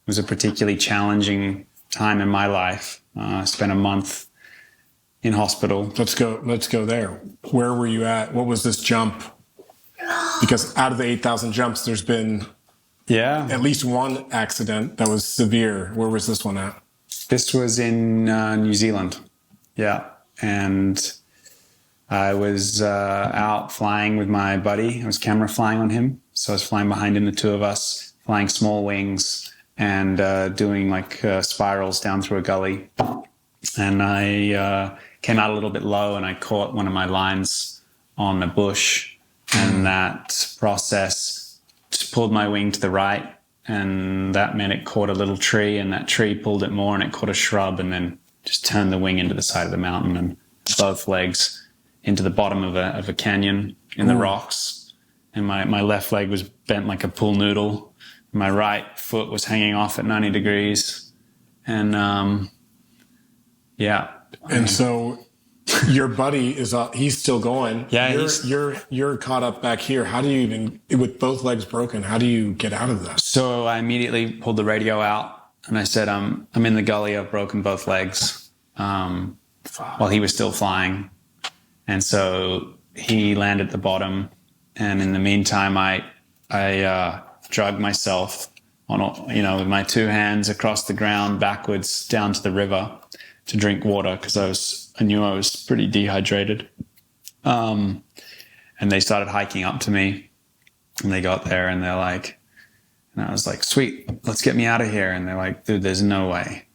was a particularly challenging time in my life. I spent a month in hospital. Let's go there. Where were you at? What was this jump? Because out of the 8,000 jumps, there's been at least one accident that was severe. Where was this one at? This was in New Zealand. Yeah. And I was out flying with my buddy. I was camera flying on him. So I was flying behind him, the two of us, flying small wings and doing like spirals down through a gully. And I came out a little bit low and I caught one of my lines on a bush. And that process pulled my wing to the right. And that meant it caught a little tree, and that tree pulled it more, and it caught a shrub, and then just turned the wing into the side of the mountain and both legs into the bottom of a canyon in the rocks. And my left leg was bent like a pool noodle. My right foot was hanging off at 90 degrees. And, yeah. And so your buddy he's still going. Yeah. You're caught up back here. How do you even, with both legs broken, how do you get out of that? So I immediately pulled the radio out and I said, I'm in the gully. I've broken both legs, while he was still flying. And so he landed at the bottom. And in the meantime, I dragged myself on, with my two hands across the ground, backwards down to the river to drink water, because I knew I was pretty dehydrated. And they started hiking up to me, and they got there and they're like, and I was like, sweet, let's get me out of here. And they're like, dude, there's no way,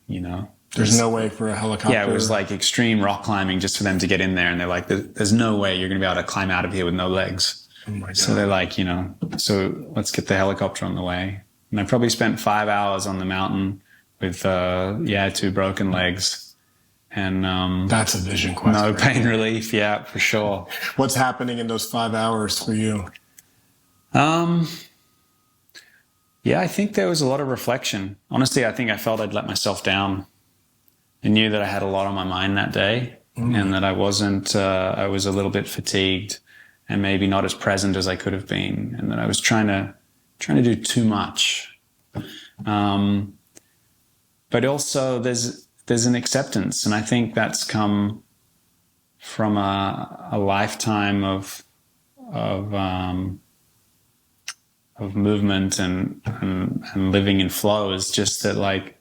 There's no way for a helicopter. Yeah, it was like extreme rock climbing just for them to get in there. And they're like, there's no way you're going to be able to climb out of here with no legs. Oh my God. So they're like, so let's get the helicopter on the way. And I probably spent 5 hours on the mountain with, 2 broken legs. And that's a vision quest. No right pain there. relief, yeah, for sure. What's happening in those 5 hours for you? Yeah, I think there was a lot of reflection. Honestly, I think I felt I'd let myself down. I knew that I had a lot on my mind that day, and that I wasn't. I was a little bit fatigued, and maybe not as present as I could have been, and that I was trying to do too much. But also, there's an acceptance, and I think that's come from a lifetime of movement and living in flow. Is just that, like,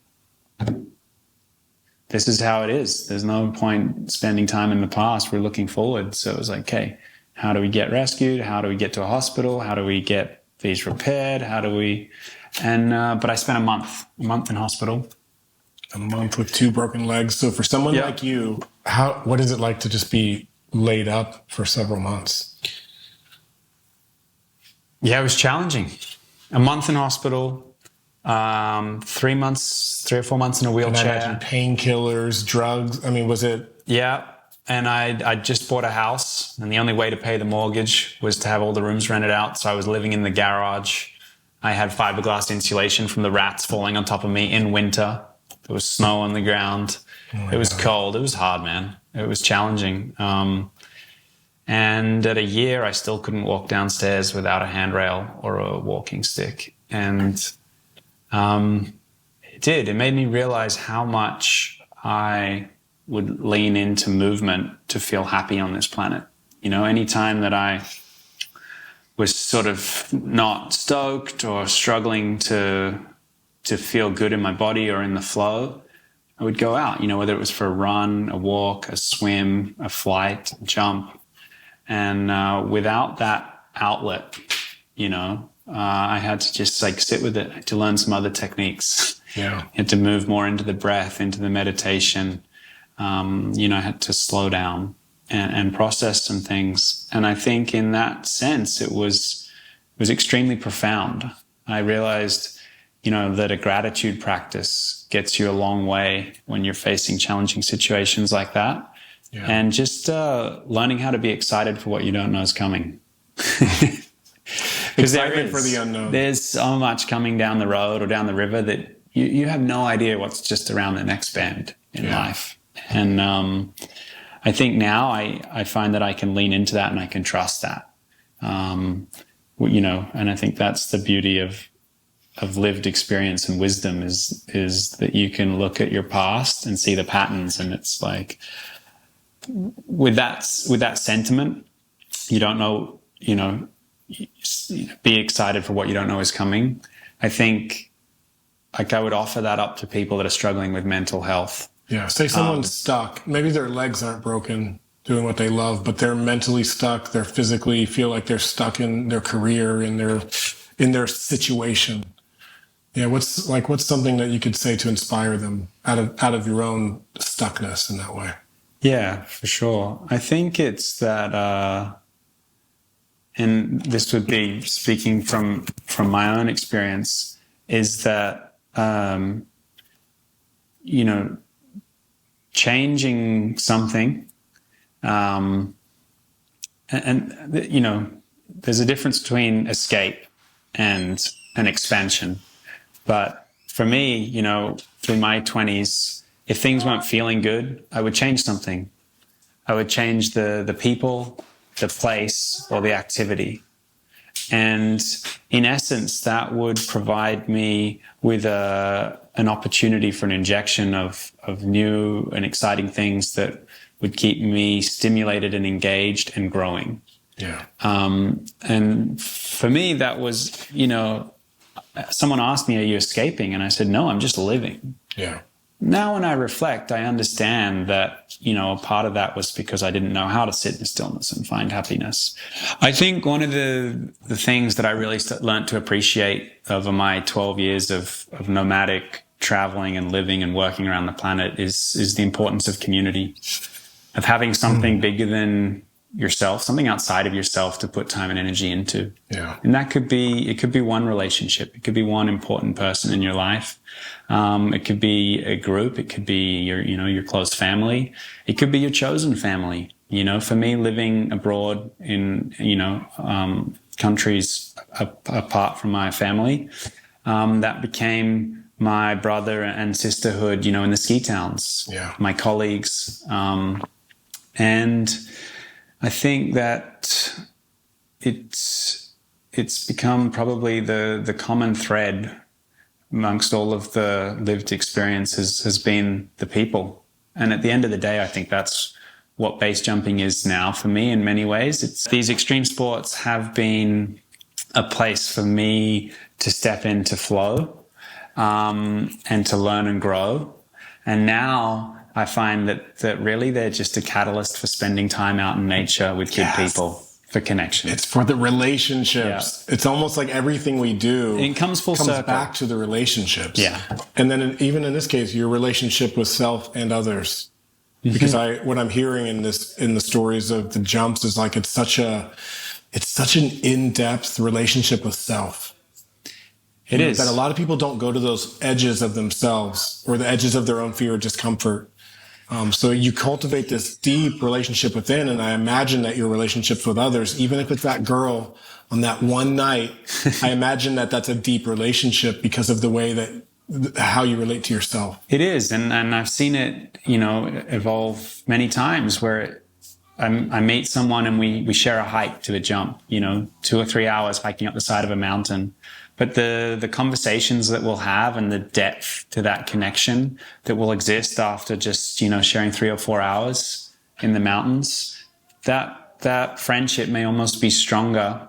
this is how it is. There's no point spending time in the past. We're looking forward. So it was like, okay, how do we get rescued? How do we get to a hospital? How do we get these repaired? How do we? And but I spent a month in hospital. A month with 2 broken legs. So for someone like you, what is it like to just be laid up for several months? Yeah, it was challenging. A month in hospital, 3 or 4 months in a wheelchair. And I imagine painkillers, drugs. I mean, was it? Yeah. And I just bought a house, and the only way to pay the mortgage was to have all the rooms rented out. So I was living in the garage. I had fiberglass insulation from the rats falling on top of me in winter. There was snow on the ground. It was cold. It was hard, man. It was challenging. And at a year, I still couldn't walk downstairs without a handrail or a walking stick. And it made me realize how much I would lean into movement to feel happy on this planet. Anytime that I was sort of not stoked or struggling to feel good in my body or in the flow, I would go out, whether it was for a run, a walk, a swim, a flight, a jump. And without that outlet, I had to just sit with it, to learn some other techniques. Yeah. I had to move more into the breath, into the meditation. I had to slow down and process some things. And I think in that sense, it was extremely profound. I realized, that a gratitude practice gets you a long way when you're facing challenging situations like that. Yeah. And just learning how to be excited for what you don't know is coming. Because for the unknown. There's so much coming down the road or down the river that you have no idea what's just around the next bend in life. And I think now I find that I can lean into that and I can trust that. And I think that's the beauty of lived experience and wisdom is that you can look at your past and see the patterns. And it's like, with that sentiment, you don't know, be excited for what you don't know is coming. I think I would offer that up to people that are struggling with mental health. Yeah. Say someone's stuck. Maybe their legs aren't broken, doing what they love, but they're mentally stuck. They're physically feel like they're stuck in their career, in their situation. Yeah, what's something that you could say to inspire them out of your own stuckness in that way? Yeah, for sure. I think it's that, and this would be speaking from my own experience, is that, changing something, and there's a difference between escape and an expansion. But for me, through my 20s, if things weren't feeling good, I would change something. I would change the people, the place, or the activity. And in essence, that would provide me with an opportunity for an injection of new and exciting things that would keep me stimulated and engaged and growing. Yeah. And for me, that was, someone asked me, are you escaping? And I said, no, I'm just living. Yeah. Now, when I reflect, I understand that, a part of that was because I didn't know how to sit in stillness and find happiness. I think one of the things that I really learned to appreciate over my 12 years of nomadic traveling and living and working around the planet is the importance of community, of having something bigger than yourself, something outside of yourself to put time and energy into. Yeah. And it could be one relationship. It could be one important person in your life. It could be a group. It could be your close family. It could be your chosen family. For me, living abroad in, countries apart from my family, that became my brother and sisterhood, in the ski towns, my colleagues. And I think that it's become probably the common thread amongst all of the lived experiences has been the people. And at the end of the day, I think that's what base jumping is now for me in many ways. These extreme sports have been a place for me to step into flow, and to learn and grow. And now I find that really they're just a catalyst for spending time out in nature with good people, for connection. It's for the relationships. Yeah. It's almost like everything we do it comes circle. Back to the relationships. Yeah. And then even in this case, your relationship with self and others. Because what I'm hearing in the stories of the jumps is like it's such an in-depth relationship with self. It is. That a lot of people don't go to those edges of themselves or the edges of their own fear or discomfort. So you cultivate this deep relationship within, and I imagine that your relationships with others, even if it's that girl on that one night, I imagine that that's a deep relationship because of the way that how you relate to yourself. It is, and I've seen it, evolve many times where I meet someone and we share a hike to a jump, 2 or 3 hours hiking up the side of a mountain. But the conversations that we'll have and the depth to that connection that will exist after just, sharing 3 or 4 hours in the mountains, that friendship may almost be stronger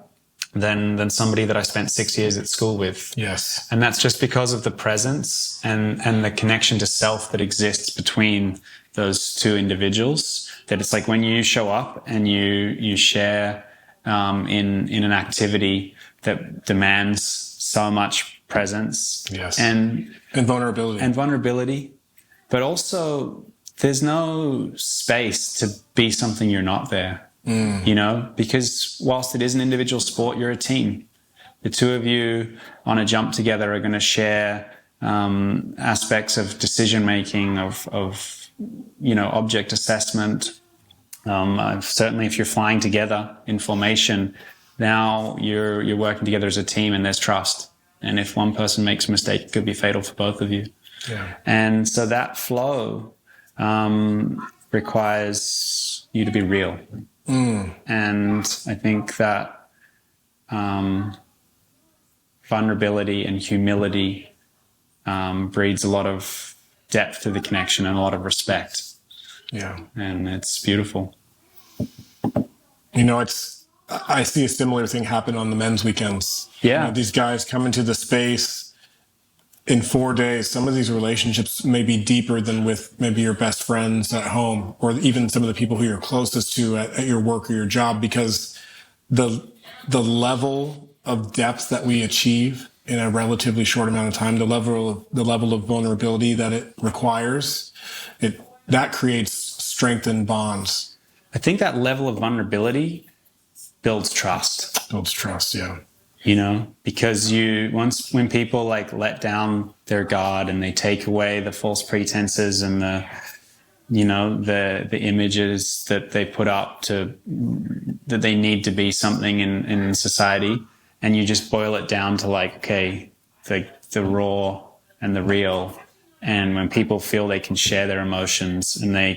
than somebody that I spent 6 years at school with. Yes. And that's just because of the presence and the connection to self that exists between those two individuals, that it's like when you show up and you share in an activity that demands so much presence, and vulnerability, but also there's no space to be something you're not there. Because whilst it is an individual sport, you're a team. The two of you on a jump together are going to share aspects of decision making, of object assessment. Certainly, if you're flying together in formation, now you're working together as a team, and there's trust. And if one person makes a mistake, it could be fatal for both of you. Yeah. And so that flow requires you to be real. And I think that vulnerability and humility breeds a lot of depth to the connection and a lot of respect. Yeah. And it's beautiful. I see a similar thing happen on the men's weekends. Yeah. These guys come into the space in 4 days, some of these relationships may be deeper than with maybe your best friends at home, or even some of the people who you're closest to at your work or your job, because the level of depth that we achieve in a relatively short amount of time, the level of vulnerability that it requires, that creates strength and bonds. I think that level of vulnerability builds trust. Builds trust, yeah. You know, because when people like let down their guard and they take away the false pretenses and the images that they put up that they need to be something in society, and you just boil it down to like, okay, the raw and the real. And when people feel they can share their emotions and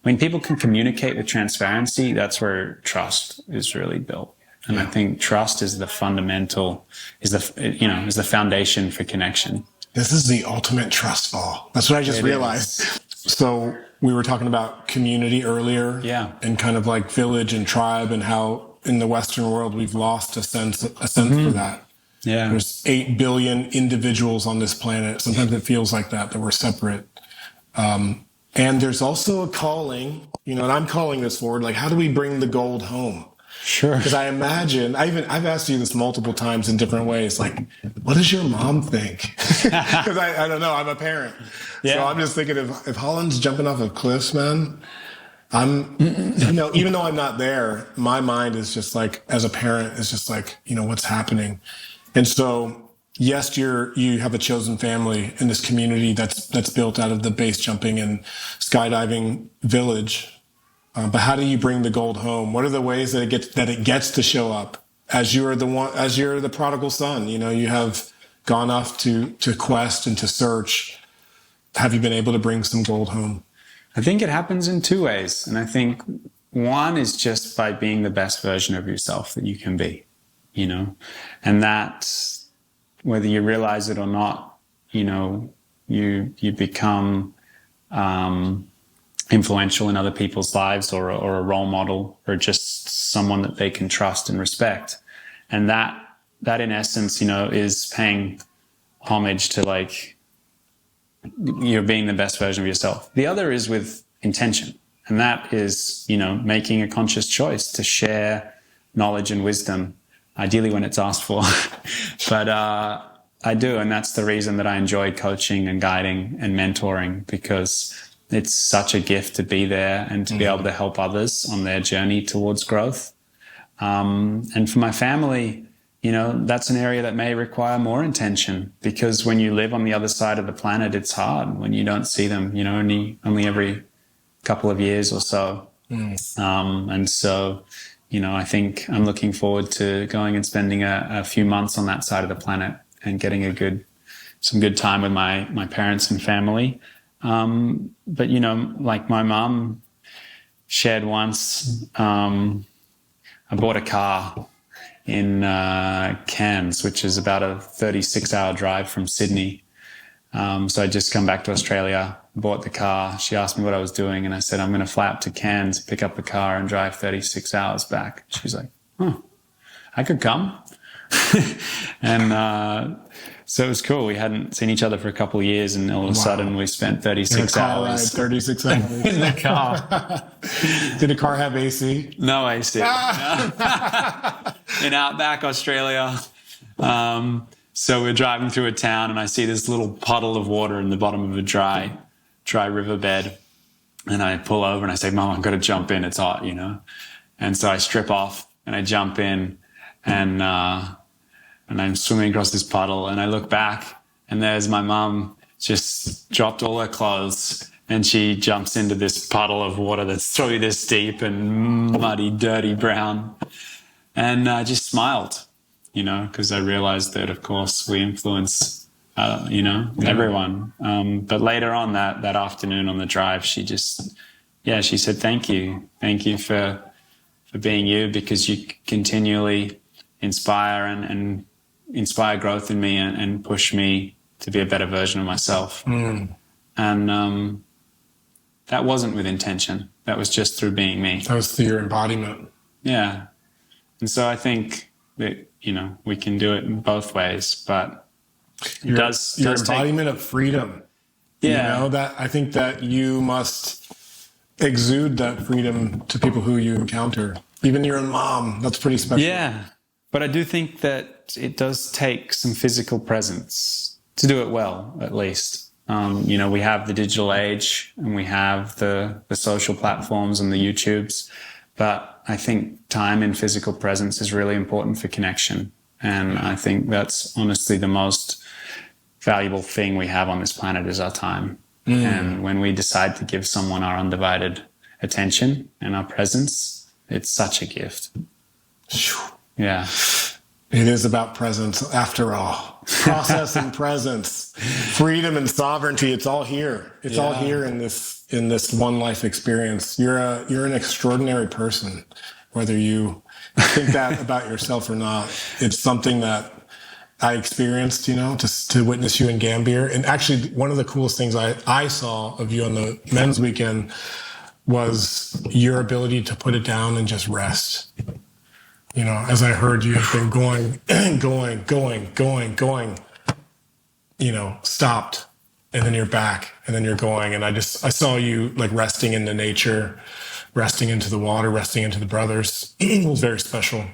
when people can communicate with transparency, that's where trust is really built. And I think trust is the fundamental, is the foundation for connection. This is the ultimate trust fall. That's what I just realized. So we were talking about community earlier, and kind of like village and tribe, and how in the Western world we've lost a sense for that. Yeah, there's 8 billion individuals on this planet. Sometimes it feels like that we're separate. And there's also a calling, and I'm calling this forward. Like, how do we bring the gold home? Sure. Because I imagine, I've asked you this multiple times in different ways, like, what does your mom think? Because I don't know, I'm a parent. Yeah. So I'm just thinking, if Holland's jumping off of cliffs, man, even though I'm not there, my mind is just like, as a parent, is just like, what's happening? And so, yes, you have a chosen family in this community that's built out of the base jumping and skydiving village. But how do you bring the gold home? What are the ways that it gets to show up as you're the prodigal son? You have gone off to quest and to search. Have you been able to bring some gold home? I think it happens in 2 ways. And I think one is just by being the best version of yourself that you can be, and that whether you realize it or not, you become, influential in other people's lives, or a role model, or just someone that they can trust and respect. And that in essence, is paying homage to like, you're being the best version of yourself. The other is with intention. And that is, making a conscious choice to share knowledge and wisdom, ideally when it's asked for. But I do. And that's the reason that I enjoy coaching and guiding and mentoring, because it's such a gift to be there and to be able to help others on their journey towards growth. And for my family, that's an area that may require more intention, because when you live on the other side of the planet, it's hard when you don't see them, only every couple of years or so. And so, I think I'm looking forward to going and spending a few months on that side of the planet and getting some good time with my parents and family. But, like my mom shared once, I bought a car in Cairns, which is about a 36-hour drive from Sydney. So I'd just come back to Australia, bought the car. She asked me what I was doing, and I said, I'm going to fly up to Cairns, pick up the car, and drive 36 hours back. She's like, oh, I could come. And so it was cool. We hadn't seen each other for a couple of years, and all of a sudden we spent 36 hours. 36 hours. In the car. Did the car have AC? No AC. In outback Australia. So we're driving through a town, and I see this little puddle of water in the bottom of a dry riverbed. And I pull over and I say, Mom, I've got to jump in. It's hot, And so I strip off and I jump in, and I'm swimming across this puddle, and I look back, and there's my mom just dropped all her clothes, and she jumps into this puddle of water that's probably this deep and muddy, dirty brown. And I just smiled, because I realized that, of course, we influence, everyone. But later on that afternoon on the drive, she said, thank you for being you, because you continually inspire and inspire growth in me and push me to be a better version of myself. And that wasn't with intention. That was just through being me. That was through your embodiment. Yeah. And so I think that, we can do it in both ways, but Your embodiment of freedom. Yeah. You know, that I think that you must exude that freedom to people who you encounter. Even your own mom, that's pretty special. Yeah. But I do think that it does take some physical presence to do it well, at least. You know, we have the digital age and we have the social platforms and the YouTubes, but I think time and physical presence is really important for connection. And I think that's honestly the most valuable thing we have on this planet is our time. And when we decide to give someone our undivided attention and our presence, it's such a gift. Yeah. It is about presence after all. Process and presence, freedom and sovereignty. It's all here. It's all here in this one life experience. You're an extraordinary person, whether you think that about yourself or not. It's something that I experienced, you know, to witness you in Gambier. And actually, one of the coolest things I saw of you on the men's weekend was your ability to put it down and just rest. You know, as I heard you have been going, you know, stopped, and then you're back, and then you're going. And I saw you like resting into nature, resting into the water, resting into the brothers. It was very special.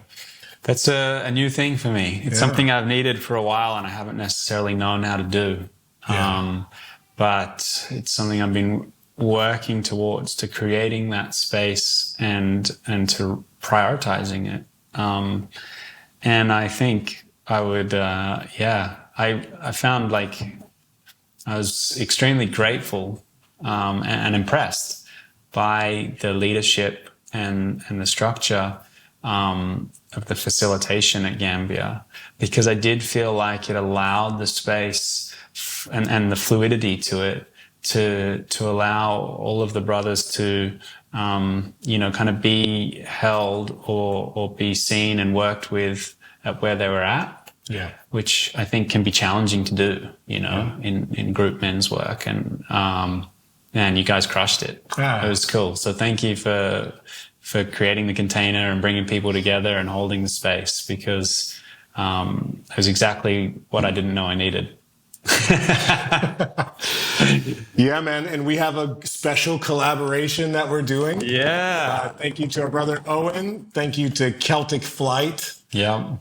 That's a new thing for me. It's something I've needed for a while and I haven't necessarily known how to do. But it's something I've been working towards, to creating that space and to prioritizing it. And I think I would, I found like I was extremely grateful and impressed by the leadership and the structure of the facilitation at Gambia, because I did feel like it allowed the space and the fluidity to it to allow all of the brothers to you know, kind of be held or be seen and worked with at where they were at. Yeah. Which I think can be challenging to do, you know, in group men's work. And you guys crushed it. It was cool. So thank you for creating the container and bringing people together and holding the space, because it was exactly what I didn't know I needed. Yeah, man. And we have a special collaboration that we're doing. Yeah. Thank you to our brother Owen. Thank you to Celtic Flight. Yeah.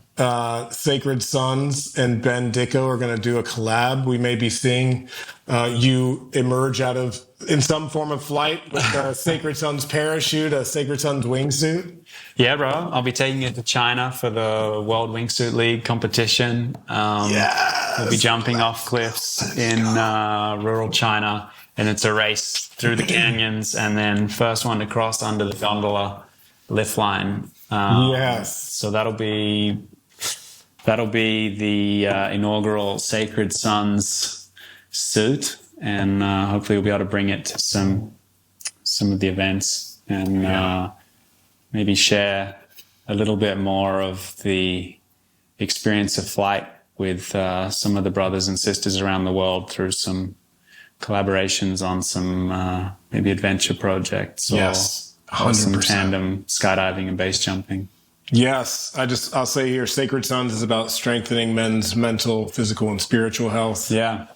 Sacred Sons and Ben Dicko are going to do a collab. We may be seeing you emerge in some form of flight with a Sacred Sons parachute, a Sacred Sons wingsuit. Yeah, bro. I'll be taking it to China for the World Wingsuit League competition. We'll be jumping off cliffs in rural China, and it's a race through the canyons, and then first one to cross under the gondola lift line. So that'll be the inaugural Sacred Sons suit, and hopefully we'll be able to bring it to some of the events and maybe share a little bit more of the experience of flight with some of the brothers and sisters around the world through some collaborations on some maybe adventure projects or some tandem skydiving and base jumping. Yes. I'll say here, Sacred Sons is about strengthening men's mental, physical, and spiritual health. Yeah.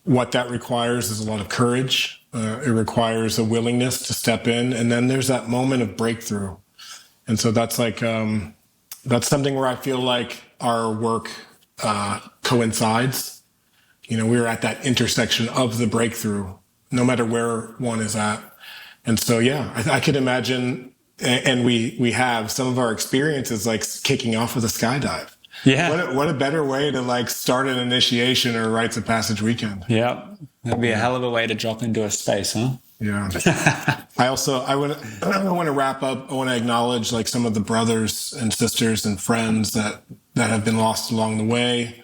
What that requires is a lot of courage. It requires a willingness to step in. And then there's that moment of breakthrough. And so that's like, that's something where I feel like our work coincides. You know, we're at that intersection of the breakthrough, no matter where one is at. And so, I could imagine, and we have some of our experiences like kicking off with a skydive. Yeah. What a better way to like start an initiation or rites of passage weekend. Yeah. That'd be a hell of a way to drop into a space, huh? Yeah. I want to wrap up. I want to acknowledge like some of the brothers and sisters and friends that have been lost along the way.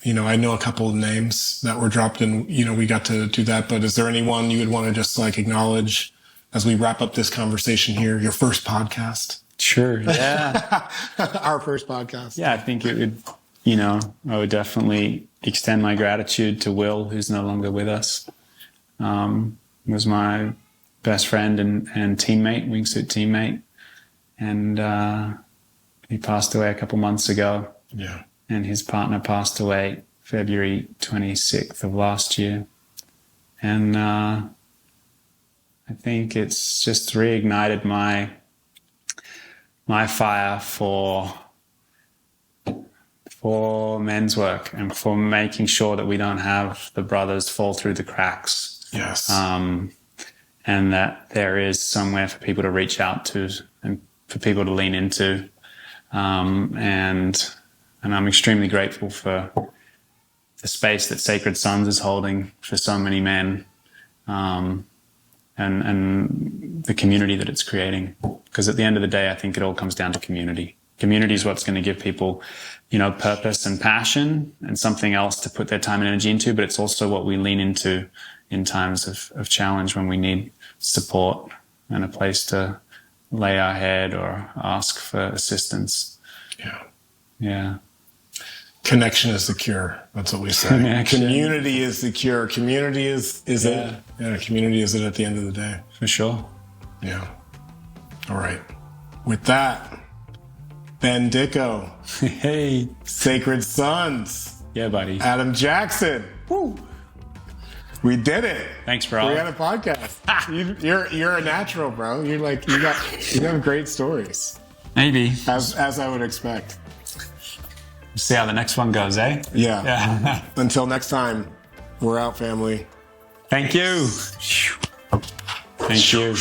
You know, I know a couple of names that were dropped and, you know, we got to do that. But is there anyone you would want to just like acknowledge as we wrap up this conversation here? Your first podcast? Sure. Yeah. Our first podcast. Yeah. I think it would, you know, I would definitely extend my gratitude to Will, who's no longer with us. Was my best friend and teammate, wingsuit teammate. And he passed away a couple months ago. Yeah. and his partner passed away February 26th of last year. And I think it's just reignited my fire for men's work and for making sure that we don't have the brothers fall through the cracks. Yes. And that there is somewhere for people to reach out to and for people to lean into. And I'm extremely grateful for the space that Sacred Sons is holding for so many men, and the community that it's creating. Because at the end of the day, I think it all comes down to community. Community is what's going to give people, purpose and passion and something else to put their time and energy into, but it's also what we lean into in times of challenge when we need support and a place to lay our head or ask for assistance. Yeah. Yeah. Connection is the cure. That's what we say. Community is the cure. Community is it. Yeah, community is it at the end of the day. For sure. Yeah. All right. With that, Ben Dicko. Hey. Sacred Sons. Yeah, buddy. Adam Jackson. Woo. We did it. Thanks, bro. We had a podcast. You're a natural, bro. You have great stories. Maybe. As I would expect. See how the next one goes, eh? Yeah. Until next time, we're out, family. Thank you. Thank you.